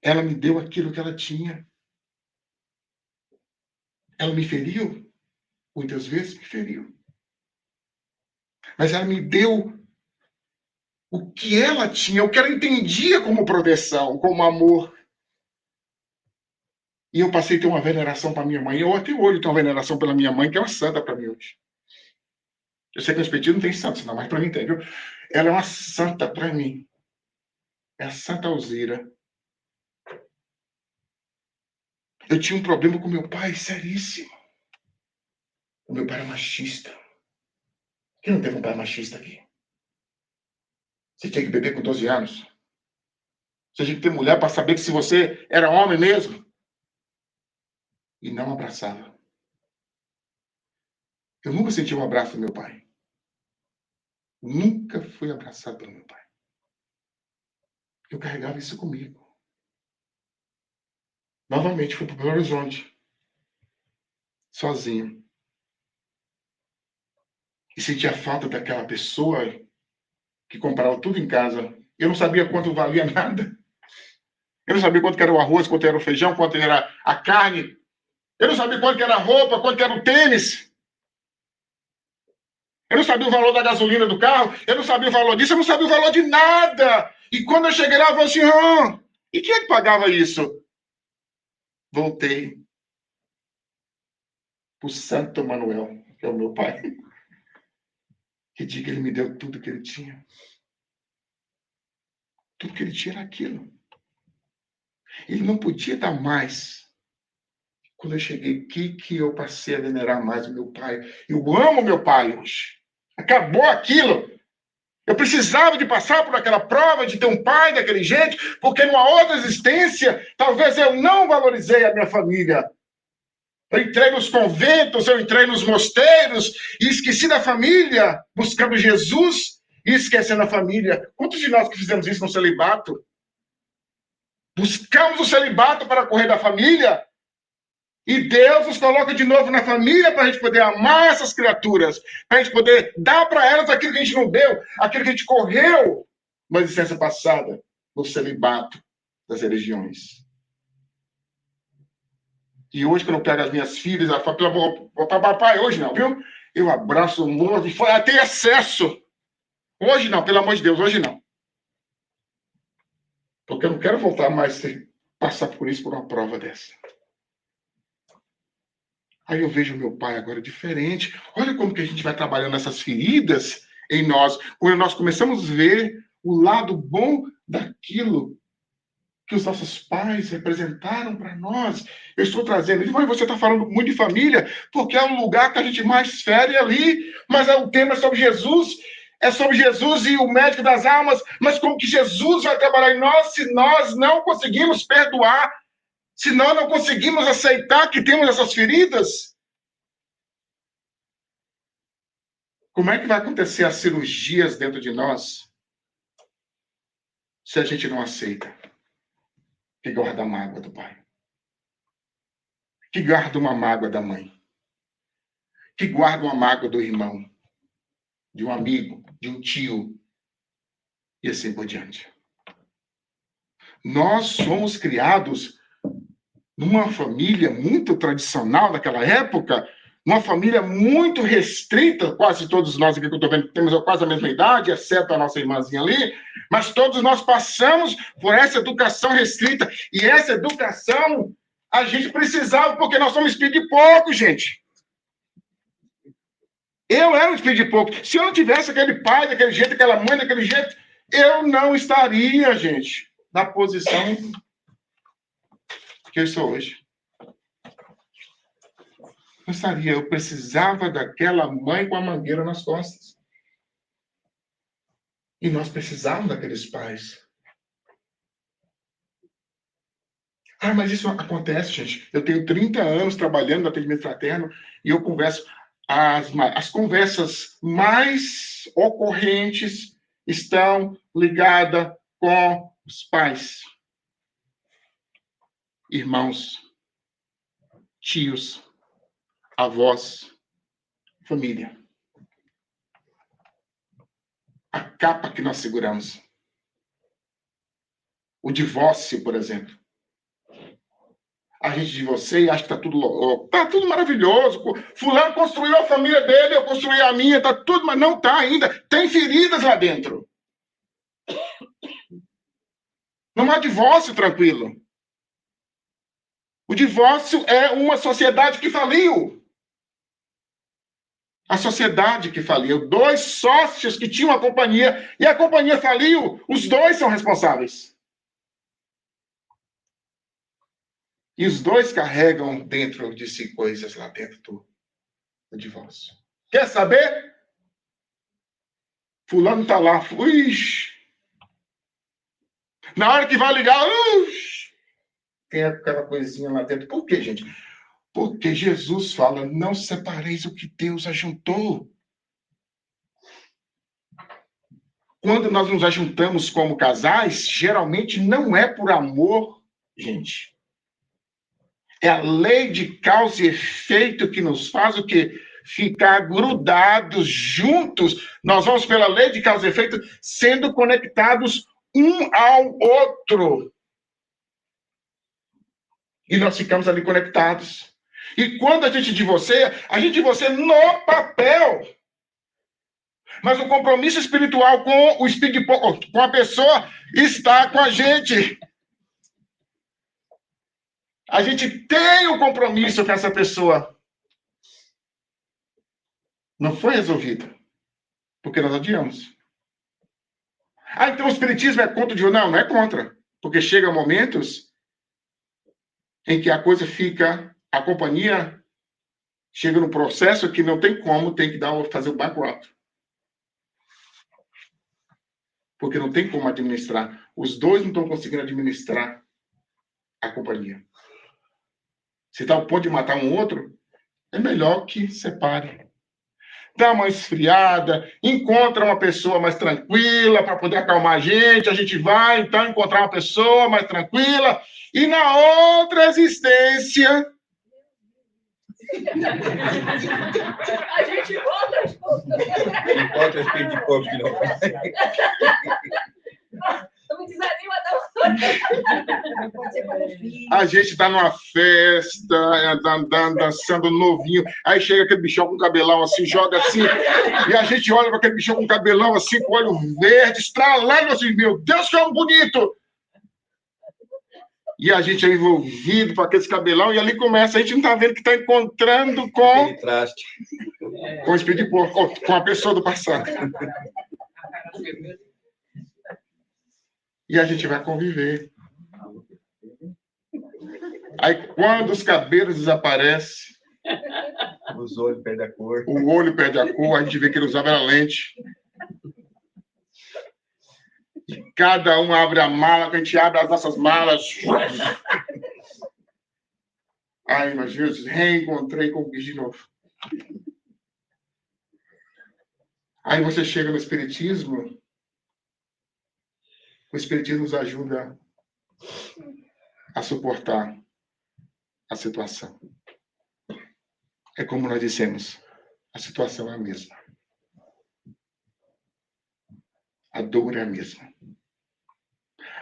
Ela me deu aquilo que ela tinha. Ela me feriu? Muitas vezes me feriu. Mas ela me deu o que ela tinha, o que ela entendia como proteção, como amor. E eu passei a ter uma veneração para minha mãe. Eu até hoje tenho uma veneração pela minha mãe, que é uma santa para mim hoje. Eu sei que no Espiritismo não tem santos, não, mas para mim tem, viu? Ela é uma santa para mim. É a Santa Alzira. Eu tinha um problema com meu pai, seríssimo. O meu pai era machista. Quem não teve um pai machista aqui? Você tinha que beber com 12 anos. Você tinha que ter mulher para saber que se você era homem mesmo. E não abraçava. Eu nunca senti um abraço do meu pai. Nunca fui abraçado pelo meu pai. Eu carregava isso comigo. Novamente fui para Belo Horizonte. Sozinho. E sentia a falta daquela pessoa que comprava tudo em casa. Eu não sabia quanto valia nada. Eu não sabia quanto era o arroz, quanto era o feijão, quanto era a carne. Eu não sabia quanto era a roupa, quanto era o tênis. Eu não sabia o valor da gasolina do carro. Eu não sabia o valor disso. Eu não sabia o valor de nada. E quando eu cheguei lá, eu falei assim, e quem é que pagava isso? Voltei para o Santo Manuel, que é o meu pai. Que dia que ele me deu tudo que ele tinha. Tudo que ele tinha era aquilo. Ele não podia dar mais. Quando eu cheguei aqui, que eu passei a venerar mais o meu pai. Eu amo meu pai hoje. Acabou aquilo. Eu precisava de passar por aquela prova, de ter um pai daquele jeito, porque numa outra existência, talvez eu não valorizei a minha família. Eu entrei nos conventos, eu entrei nos mosteiros e esqueci da família, buscando Jesus e esquecendo a família. Quantos de nós que fizemos isso no celibato? Buscamos o celibato para correr da família e Deus nos coloca de novo na família para a gente poder amar essas criaturas, para a gente poder dar para elas aquilo que a gente não deu, aquilo que a gente correu na existência passada, no celibato das religiões. E hoje, quando eu pego as minhas filhas, ela fala, papai, hoje não, viu? Eu abraço o mundo e foi até excesso. Hoje não, pelo amor de Deus, hoje não. Porque eu não quero voltar mais a passar por isso, por uma prova dessa. Aí eu vejo meu pai agora diferente. Olha como que a gente vai trabalhando essas feridas em nós. Quando nós começamos a ver o lado bom daquilo que os nossos pais representaram para nós. Eu estou trazendo isso, mas você está falando muito de família, porque é um lugar que a gente mais fere ali, mas o tema é sobre Jesus, e o médico das almas, mas como que Jesus vai trabalhar em nós se nós não conseguimos perdoar, se nós não conseguimos aceitar que temos essas feridas? Como é que vai acontecer as cirurgias dentro de nós se a gente não aceita? Que guarda a mágoa do pai, que guarda uma mágoa da mãe, que guarda uma mágoa do irmão, de um amigo, de um tio, e assim por diante. Nós somos criados numa família muito tradicional daquela época, uma família muito restrita, quase todos nós aqui que eu estou vendo temos quase a mesma idade, exceto a nossa irmãzinha ali, mas todos nós passamos por essa educação restrita, e essa educação a gente precisava, porque nós somos espírito de pouco, gente. Eu era um espírito de pouco. Se eu não tivesse aquele pai daquele jeito, aquela mãe daquele jeito, eu não estaria, gente, na posição que eu estou hoje. Não estaria. Eu precisava daquela mãe com a mangueira nas costas. E nós precisávamos daqueles pais. Ah, mas isso acontece, gente. Eu tenho 30 anos trabalhando no atendimento fraterno e eu converso. As conversas mais ocorrentes estão ligadas com os pais, irmãos, tios, avós, família. A capa que nós seguramos. O divórcio, por exemplo. A gente divorcia e acha que tá tudo maravilhoso. Fulano construiu a família dele, eu construí a minha, tá tudo, mas não tá ainda. Tem feridas lá dentro. Não há divórcio tranquilo. O divórcio é uma sociedade que faliu. A sociedade que faliu. 2 sócios que tinham a companhia e a companhia faliu. Os 2 são responsáveis. E os 2 carregam dentro de si coisas lá dentro do divórcio. Quer saber? Fulano está lá. Ux. Na hora que vai ligar, tem aquela coisinha lá dentro. Por quê, gente? Porque Jesus fala, não separeis o que Deus ajuntou. Quando nós nos ajuntamos como casais, geralmente não é por amor, gente. É a lei de causa e efeito que nos faz o quê? Ficar grudados juntos. Nós vamos pela lei de causa e efeito sendo conectados um ao outro. E nós ficamos ali conectados. E quando a gente divorcia no papel. Mas o compromisso espiritual com o espírito, com a pessoa, está com a gente. A gente tem um compromisso com essa pessoa. Não foi resolvido. Porque nós odiamos. Ah, então o espiritismo é contra o Deus? Não, não é contra. Porque chega momentos em que a coisa fica, a companhia chega no processo que não tem como, tem que fazer o bankrupt. Porque não tem como administrar. Os 2 não estão conseguindo administrar a companhia. Se está ao ponto de matar um outro, é melhor que separe. Dá uma esfriada, encontra uma pessoa mais tranquila para poder acalmar a gente vai, então, encontrar uma pessoa mais tranquila, e na outra existência... A gente volta junto. Encontra o espírito de corpo de novo. Não me desanima, não. A gente tá numa festa, andando, dançando novinho, aí chega aquele bichão com cabelão assim, joga assim, e a gente olha para aquele bichão com cabelão assim, com olho verde, estralando assim, meu Deus, que é um bonito! E a gente é envolvido com aqueles cabelão, e ali começa, a gente não está vendo que está encontrando com Aquele traste. o espírito de porco, com a pessoa do passado. E a gente vai conviver. Aí, quando os cabelos desaparecem, Os olhos perdem a cor. o olho perde a cor, a gente vê que ele usava era lente. E cada um abre a mala, que a gente abre as nossas malas. Aí, imagina, eu reencontrei com o bicho de novo. Aí você chega no Espiritismo, o Espiritismo nos ajuda a suportar a situação. É como nós dissemos, a situação é a mesma. A dor é a mesma.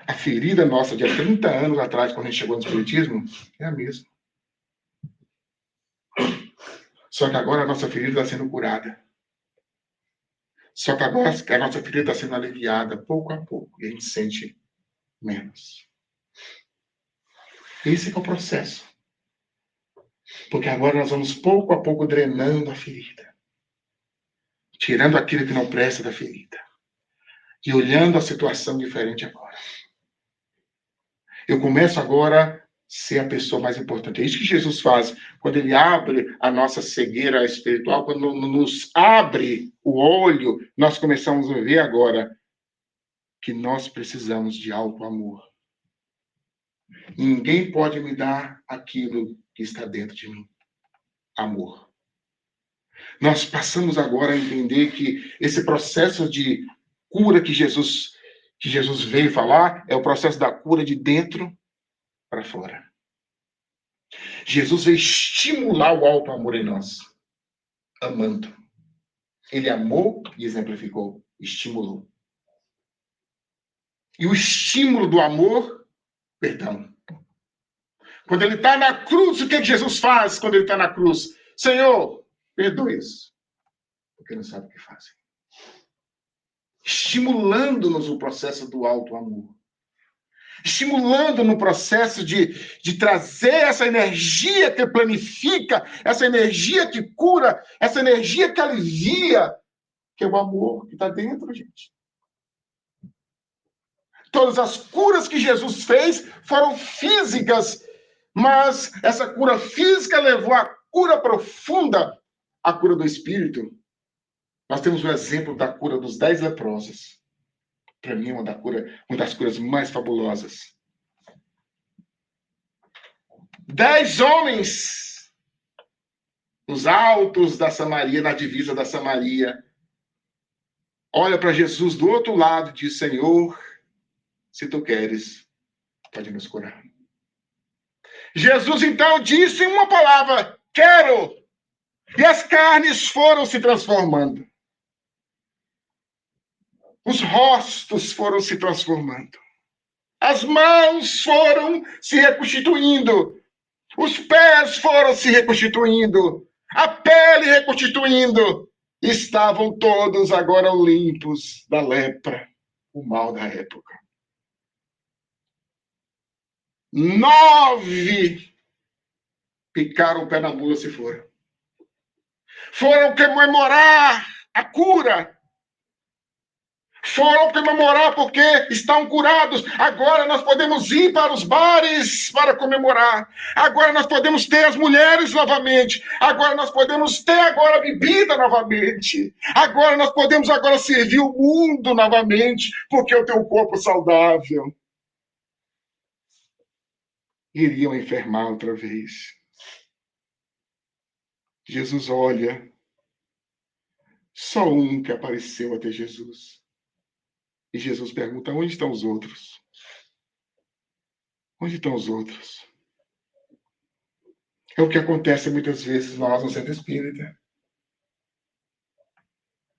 A ferida nossa de há 30 anos atrás, quando a gente chegou no Espiritismo, é a mesma. Só que agora a nossa ferida está sendo curada. Só que agora a nossa ferida está sendo aliviada, pouco a pouco, e a gente sente menos. Esse é o processo. Porque agora nós vamos pouco a pouco drenando a ferida. Tirando aquilo que não presta da ferida. E olhando a situação diferente agora. Eu começo agora a ser a pessoa mais importante. É isso que Jesus faz. Quando ele abre a nossa cegueira espiritual, quando nos abre o olho, nós começamos a ver agora que nós precisamos de alto amor. Ninguém pode me dar aquilo que está dentro de mim. Amor. Nós passamos agora a entender que esse processo de cura que Jesus veio falar é o processo da cura de dentro para fora. Jesus veio estimular o alto amor em nós, amando. Ele amou e exemplificou, estimulou. E o estímulo do amor, perdão. Quando ele está na cruz, o que Jesus faz quando ele está na cruz? Senhor, perdoe-os, porque não sabem o que fazem. Estimulando-nos o processo do alto amor. Estimulando no processo de trazer essa energia que planifica, essa energia que cura, essa energia que alivia, que é o amor que está dentro, gente. Todas as curas que Jesus fez foram físicas, mas essa cura física levou à cura profunda, a cura do espírito. Nós temos o exemplo da cura dos 10 leprosos. Para mim, uma das curas mais fabulosas. 10 homens nos altos da Samaria, na divisa da Samaria, olha para Jesus do outro lado e diz: Senhor, se tu queres, pode nos curar. Jesus então disse uma palavra: quero. E as carnes foram se transformando. Os rostos foram se transformando. As mãos foram se reconstituindo. Os pés foram se reconstituindo. A pele reconstituindo. Estavam todos agora limpos da lepra, o mal da época. 9 picaram o pé na mula e se foram. Foram comemorar a cura. Foram comemorar porque estão curados. Agora nós podemos ir para os bares para comemorar. Agora nós podemos ter as mulheres novamente. Agora nós podemos ter agora a bebida novamente. Agora nós podemos agora servir o mundo novamente, porque eu tenho um corpo saudável. Iriam enfermar outra vez. Jesus olha. Só um que apareceu até Jesus. E Jesus pergunta: onde estão os outros? Onde estão os outros? É o que acontece muitas vezes nós no centro espírita.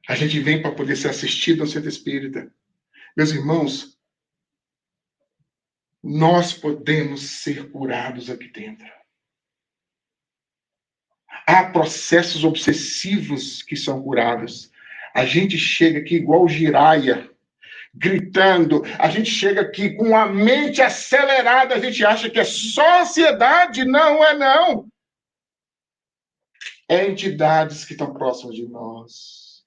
A gente vem para poder ser assistido no centro espírita. Meus irmãos, nós podemos ser curados aqui dentro. Há processos obsessivos que são curados. A gente chega aqui igual giraia. gritando. A gente chega aqui com a mente acelerada, a gente acha que é só ansiedade. Não é não. É entidades que estão próximas de nós.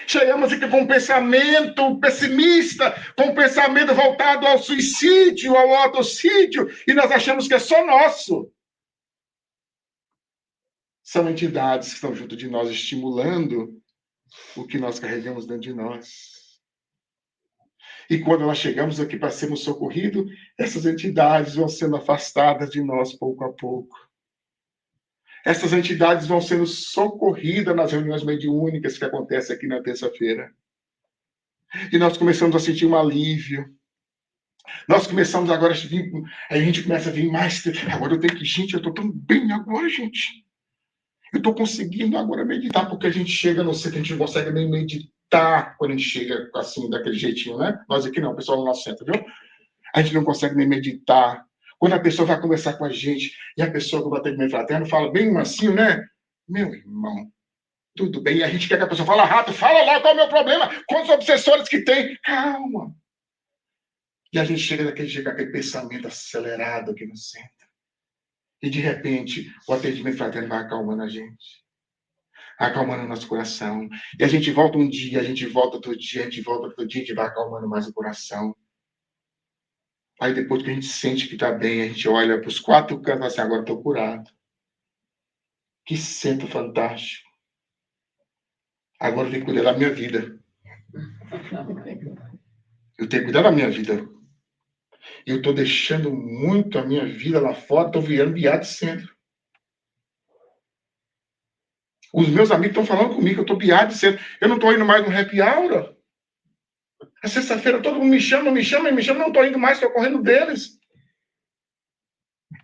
Chegamos aqui com um pensamento pessimista, com um pensamento voltado ao suicídio, ao autocídio, e nós achamos que é só nosso. São entidades que estão junto de nós, estimulando o que nós carregamos dentro de nós. E quando nós chegamos aqui para sermos socorridos, essas entidades vão sendo afastadas de nós pouco a pouco. Essas entidades vão sendo socorridas nas reuniões mediúnicas que acontecem aqui na terça-feira. E nós começamos a sentir um alívio. Nós começamos agora a vir, aí a gente começa a vir mais. Agora eu tenho que, gente, eu estou tão bem agora, gente. Eu estou conseguindo agora meditar, porque a gente chega, não sei, que a gente não consegue nem meditar quando a gente chega assim, daquele jeitinho, né? Nós aqui não, o pessoal no nosso centro, viu? A gente não consegue nem meditar. Quando a pessoa vai conversar com a gente, e a pessoa do atendimento fraterno fala bem mansinho, né? Meu irmão, tudo bem. E a gente quer que a pessoa fale rápido, fala lá qual é o meu problema, quantos obsessores que tem. Calma. E a gente chega daquele jeito, com aquele pensamento acelerado aqui no centro. E de repente, o atendimento fraterno vai acalmando a gente. Acalmando o nosso coração. E a gente volta um dia, a gente volta outro dia, a gente volta outro dia, a gente vai acalmando mais o coração. Aí depois que a gente sente que está bem, a gente olha para os quatro cantos assim, agora estou curado. Que centro fantástico. Agora eu tenho que cuidar da minha vida. Eu tenho que cuidar da minha vida. Eu estou deixando muito a minha vida lá fora, estou virando viado de centro. Os meus amigos estão falando comigo que eu estou viado de centro. Eu não estou indo mais no happy hour. A sexta-feira todo mundo me chama, não estou indo mais, estou correndo deles.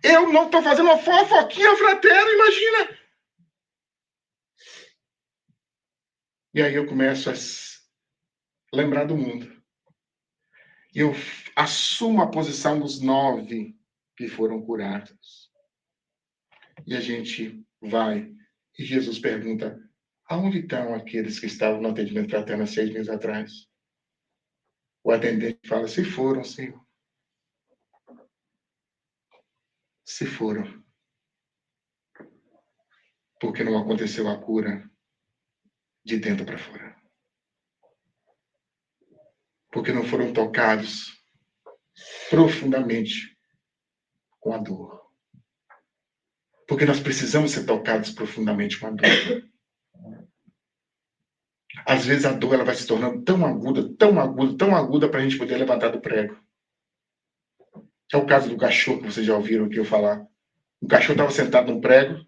Eu não estou fazendo uma fofoquinha fraterna, imagina. E aí eu começo a lembrar do mundo. E eu assumo a posição dos 9 que foram curados. E a gente vai. E Jesus pergunta, aonde estão aqueles que estavam no atendimento fraterno há 6 meses atrás? O atendente fala, se foram, Senhor. Se foram. Porque não aconteceu a cura de dentro para fora. Porque não foram tocados profundamente com a dor. Porque nós precisamos ser tocados profundamente com a dor. Às vezes a dor ela vai se tornando tão aguda para a gente poder levantar do prego. É o caso do cachorro que vocês já ouviram aqui eu falar. O cachorro estava sentado num prego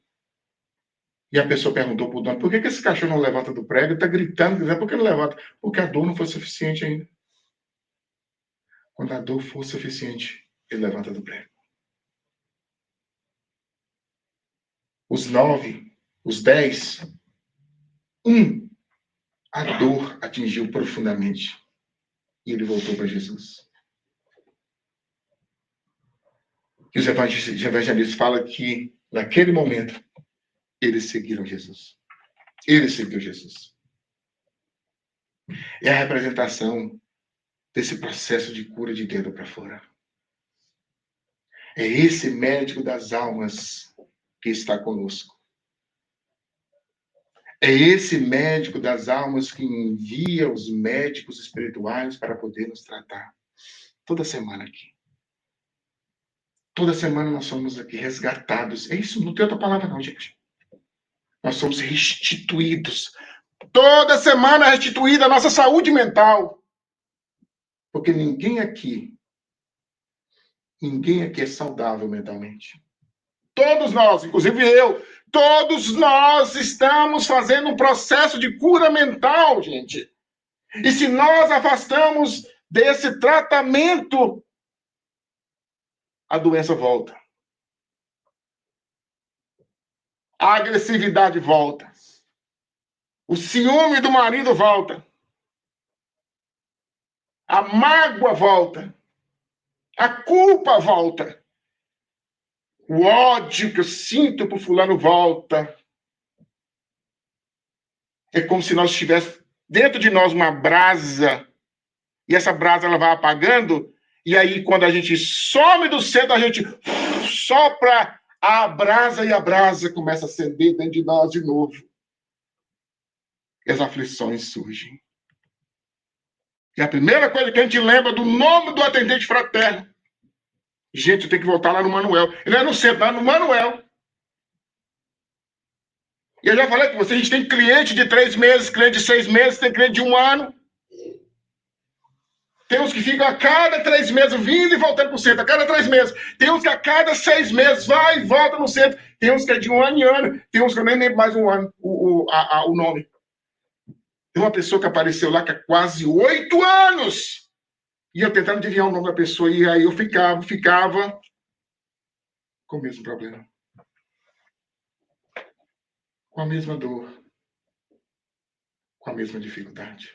e a pessoa perguntou para o dono, por que esse cachorro não levanta do prego? Ele está gritando, por que não levanta? Porque a dor não foi suficiente ainda. Quando a dor for suficiente, ele levanta do prego. Os 9, os 10, a dor atingiu profundamente. E ele voltou para Jesus. E os evangelistas falam que, naquele momento, eles seguiram Jesus. Ele seguiu Jesus. É a representação desse processo de cura de dentro para fora. É esse médico das almas que está conosco. É esse médico das almas que envia os médicos espirituais para poder nos tratar. Toda semana aqui. Toda semana nós somos aqui resgatados. É isso, não tem outra palavra não, gente. Nós somos restituídos. Toda semana é restituída a nossa saúde mental. Porque ninguém aqui é saudável mentalmente. Todos nós, inclusive eu, todos nós estamos fazendo um processo de cura mental, gente. E se nós afastamos desse tratamento, a doença volta. A agressividade volta. O ciúme do marido volta. A mágoa volta. A culpa volta. O ódio que eu sinto por fulano volta. É como se nós tivéssemos dentro de nós uma brasa E essa brasa ela vai apagando, e aí quando a gente some do centro, a gente sopra a brasa e a brasa começa a acender dentro de nós de novo. E as aflições surgem. E a primeira coisa que a gente lembra do nome do atendente fraterno. Gente, tem que voltar lá no Manuel. Ele não é no centro, lá no Manuel. E eu já falei com você, a gente tem cliente de 3 meses, cliente de 6 meses, tem cliente de 1 ano. Tem uns que ficam a cada 3 meses vindo e voltando para o centro, a cada 3 meses. Tem uns que a cada 6 meses vai e volta no centro. Tem uns que é de 1 ano em ano. Tem uns que eu nem lembro mais um ano, o nome. Tem uma pessoa que apareceu lá que há quase 8 anos. E eu tentando adivinhar o nome da pessoa. E aí eu ficava com o mesmo problema. Com a mesma dor. Com a mesma dificuldade.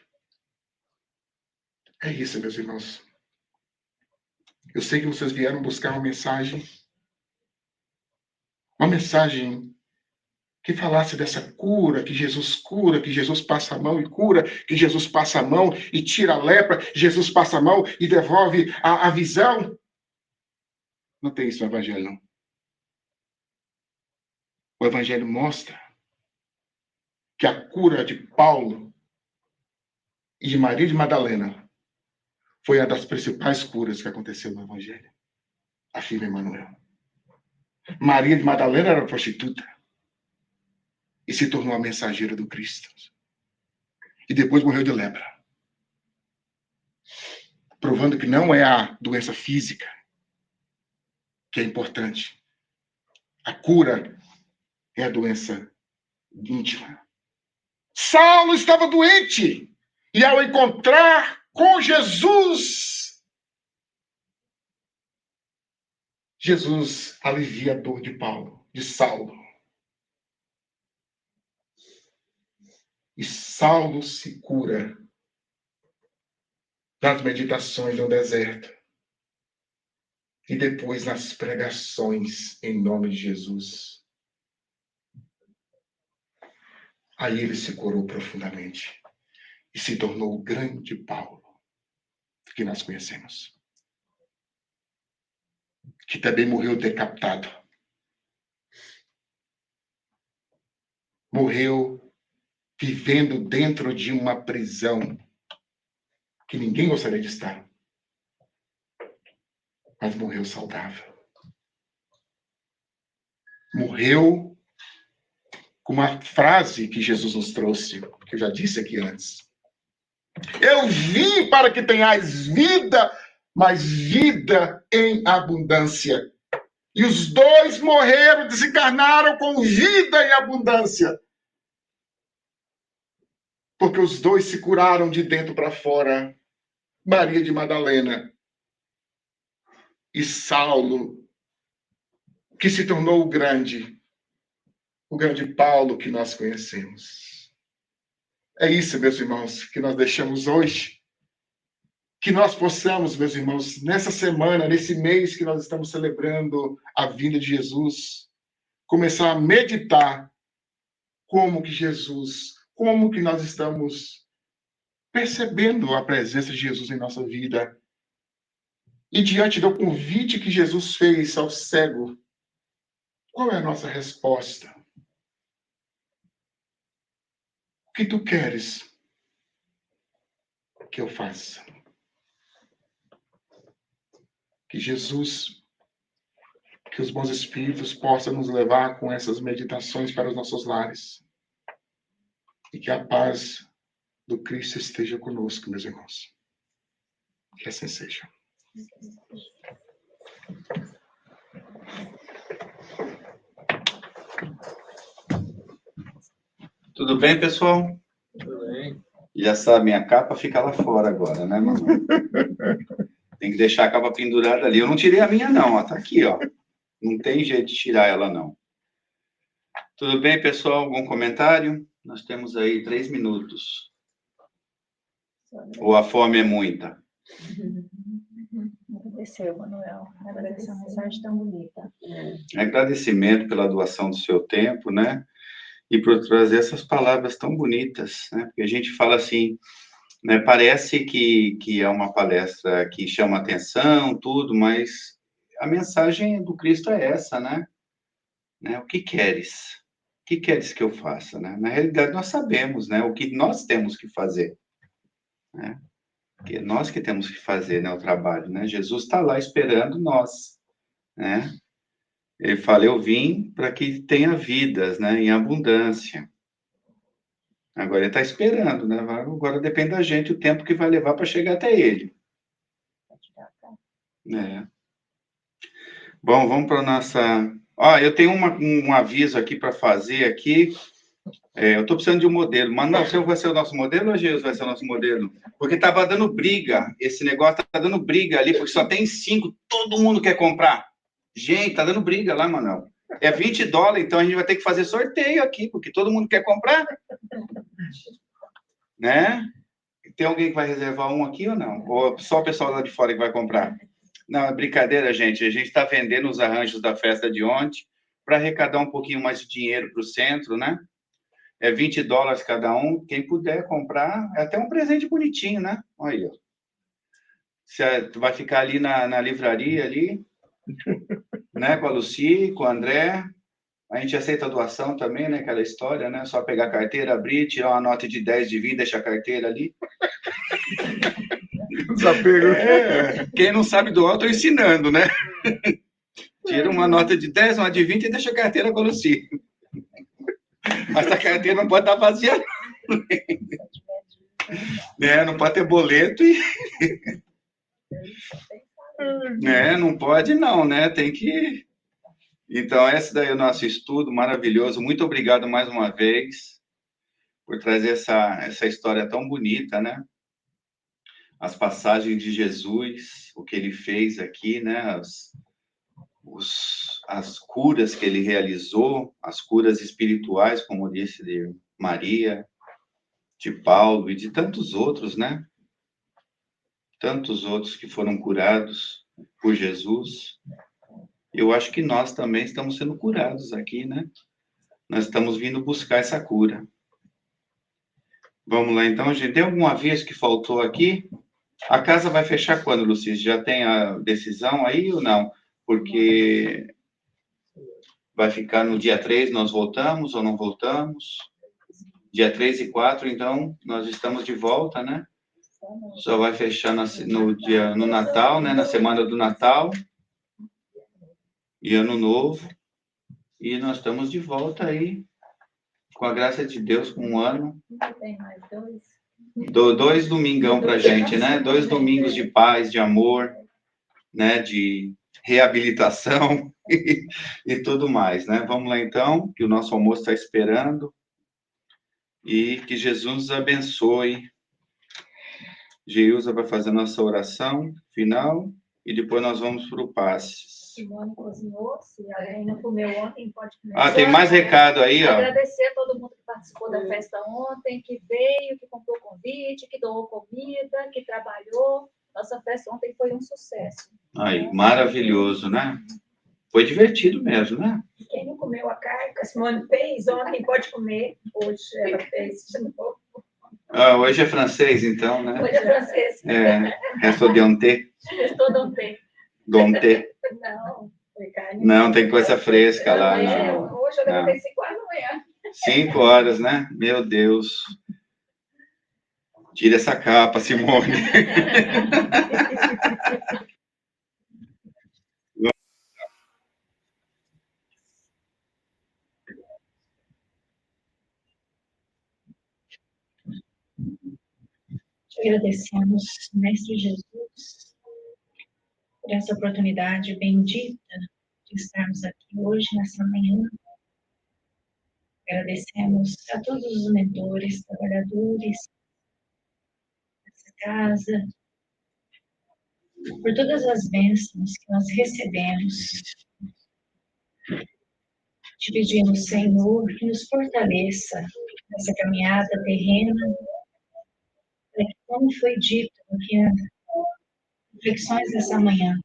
É isso, meus irmãos. Eu sei que vocês vieram buscar uma mensagem que falasse dessa cura, que Jesus passa a mão e cura, que Jesus passa a mão e tira a lepra, Jesus passa a mão e devolve a visão. Não tem isso no Evangelho, não. O Evangelho mostra que a cura de Paulo e de Maria de Madalena foi uma das principais curas que aconteceu no Evangelho. Afirma Emmanuel. Maria de Madalena era prostituta e se tornou a mensageira do Cristo. E depois morreu de lepra. Provando que não é a doença física que é importante. A cura é a doença íntima. Saulo estava doente. E ao encontrar com Jesus, Jesus alivia a dor de Paulo, de Saulo. E Saulo se cura nas meditações no deserto. E depois nas pregações em nome de Jesus. Aí ele se curou profundamente. E se tornou o grande Paulo que nós conhecemos. Que também morreu decapitado. Morreu vivendo dentro de uma prisão que ninguém gostaria de estar. Mas morreu saudável. Morreu com uma frase que Jesus nos trouxe, que eu já disse aqui antes. Eu vim para que tenhais vida, mas vida em abundância. E os dois morreram, desencarnaram com vida em abundância. Porque os dois se curaram de dentro para fora. Maria de Madalena e Saulo, que se tornou o grande Paulo que nós conhecemos. É isso, meus irmãos, que nós deixamos hoje. Que nós possamos, meus irmãos, nessa semana, nesse mês que nós estamos celebrando a vinda de Jesus, começar a meditar como que nós estamos percebendo a presença de Jesus em nossa vida. E diante do convite que Jesus fez ao cego, qual é a nossa resposta? O que tu queres que eu faça? Que Jesus, que os bons espíritos possam nos levar com essas meditações para os nossos lares. E que a paz do Cristo esteja conosco, meus irmãos. Que assim seja. Tudo bem, pessoal? Tudo bem. E essa minha capa fica lá fora agora, né, mamãe? Tem que deixar a capa pendurada ali. Eu não tirei a minha, não. Ó, tá aqui, ó. Não tem jeito de tirar ela, não. Tudo bem, pessoal? Algum comentário? Nós temos aí 3 minutos. Ou a fome é muita? Agradeceu, Manuel. Agradecer a mensagem tão bonita. Agradecimento pela doação do seu tempo, né? E por trazer essas palavras tão bonitas, né? Porque a gente fala assim, né? Parece que é uma palestra que chama atenção, tudo, mas a mensagem do Cristo é essa, né? O que queres? O que queres que eu faça, né? Na realidade, nós sabemos, né? O que nós temos que fazer, né? Que é nós que temos que fazer, né? O trabalho, né? Jesus está lá esperando nós, né? Ele fala, eu vim para que tenha vidas, né? Em abundância. Agora ele está esperando, né? Agora depende da gente o tempo que vai levar para chegar até ele. É. Bom, vamos para nossa... eu tenho um aviso aqui para fazer aqui. Eu estou precisando de um modelo. Mas não, o senhor vai ser o nosso modelo ou Jesus vai ser o nosso modelo? Porque estava dando briga. Esse negócio está dando briga ali, porque só tem 5. Todo mundo quer comprar. Gente, está dando briga lá, Manuel. É $20, então a gente vai ter que fazer sorteio aqui, porque todo mundo quer comprar. Né? Tem alguém que vai reservar um aqui ou não? Ou só o pessoal lá de fora que vai comprar? Não, é brincadeira, gente. A gente está vendendo os arranjos da festa de ontem para arrecadar um pouquinho mais de dinheiro para o centro, né? É $20 cada um. Quem puder comprar, é até um presente bonitinho, né? Olha aí, ó. Tu vai ficar ali na livraria, ali, né? Com a Lucy, com o André. A gente aceita a doação também, né? Aquela história, né? Só pegar a carteira, abrir, tirar uma nota de 10 de vinho, deixar a carteira ali. Quem não sabe doar, eu estou ensinando, né? Tira uma nota de 10, uma de 20 e deixa a carteira com a Lucy. Mas a carteira não pode estar vazia, né? Não pode ter boleto e... Não pode não, né? Tem que... Então, esse daí é o nosso estudo maravilhoso. Muito obrigado mais uma vez por trazer essa história tão bonita, né? As passagens de Jesus, o que ele fez aqui, né? As curas que ele realizou, as curas espirituais, como disse de Maria, de Paulo e de tantos outros, né? Tantos outros que foram curados por Jesus. Eu acho que nós também estamos sendo curados aqui, né? Nós estamos vindo buscar essa cura. Vamos lá, então, gente. Tem algum aviso que faltou aqui? A casa vai fechar quando, Lucis? Já tem a decisão aí ou não? Porque vai ficar no dia 3, nós voltamos ou não voltamos? Dia 3 e 4, então, nós estamos de volta, né? Só vai fechar no Natal, né? Na semana do Natal e Ano Novo. E nós estamos de volta aí, com a graça de Deus, com um ano. Tem mais 2. 2 domingão pra gente, né? 2 domingos de paz, de amor, né? De reabilitação e tudo mais, né? Vamos lá, então, que o nosso almoço está esperando e que Jesus nos abençoe. Geusa vai fazer a nossa oração final e depois nós vamos para o passe. Simone cozinhou, se alguém não comeu ontem, pode comer. Tem mais recado aí, ó. Agradecer a todo mundo que participou da festa ontem, que veio, que comprou convite, que doou comida, que trabalhou. Nossa festa ontem foi um sucesso. Aí, maravilhoso, né? Foi divertido mesmo, né? Quem não comeu a carne que a Simone fez ontem, pode comer. Hoje ela fez de novo. Hoje é francês, então, né? Hoje é francês. Restou de ontem. Restou de ontem. Dontê. Não, foi carne. Não, tem coisa fresca lá. Hoje eu levantei 5 horas da manhã. 5 horas, né? Meu Deus. Tira essa capa, Simone. Te agradecemos, Mestre Jesus, por essa oportunidade bendita de estarmos aqui hoje, nessa manhã. Agradecemos a todos os mentores, trabalhadores dessa casa, por todas as bênçãos que nós recebemos. Te pedimos, Senhor, que nos fortaleça nessa caminhada terrena, para que, como foi dito aqui nas reflexões dessa manhã,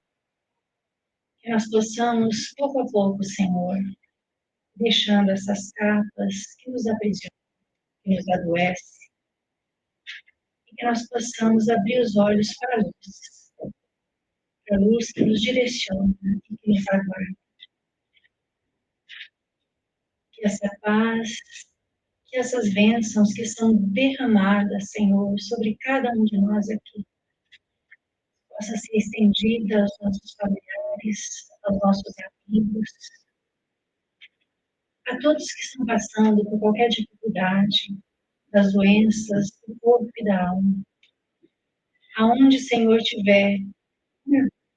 que nós possamos, pouco a pouco, Senhor, deixando essas capas que nos aprisionam, que nos adoecem, e que nós possamos abrir os olhos para a luz que nos direciona e que nos aguarda. Que essa paz, que essas bênçãos que são derramadas, Senhor, sobre cada um de nós aqui, possa ser estendida aos nossos familiares, aos nossos amigos, a todos que estão passando por qualquer dificuldade, das doenças do corpo e da alma. Aonde, Senhor, tiver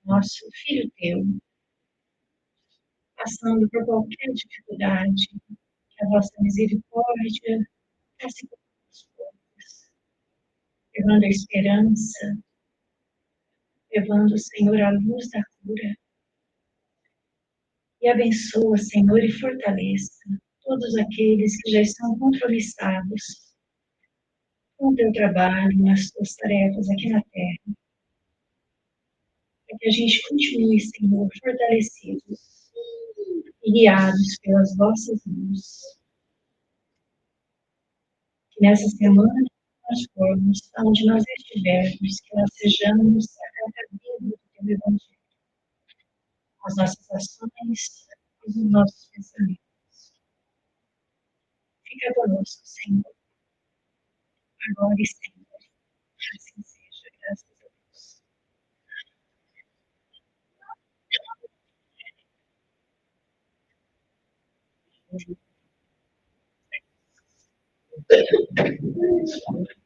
nosso filho teu, passando por qualquer dificuldade, que a vossa misericórdia passe por nós todos, levando a esperança, levando, Senhor, a luz da cura. E abençoa, Senhor, e fortaleça todos aqueles que já estão compromissados com o teu trabalho, nas tuas tarefas aqui na terra. Para que a gente continue, Senhor, fortalecidos e guiados pelas vossas mãos. Que nessa semana nós formos, onde nós estivermos, que nós sejamos a cada vida do teu evangelho. As nossas ações e os nossos pensamentos. Fica conosco, Senhor, agora e sempre. Assim seja, graças a Deus. Thank you.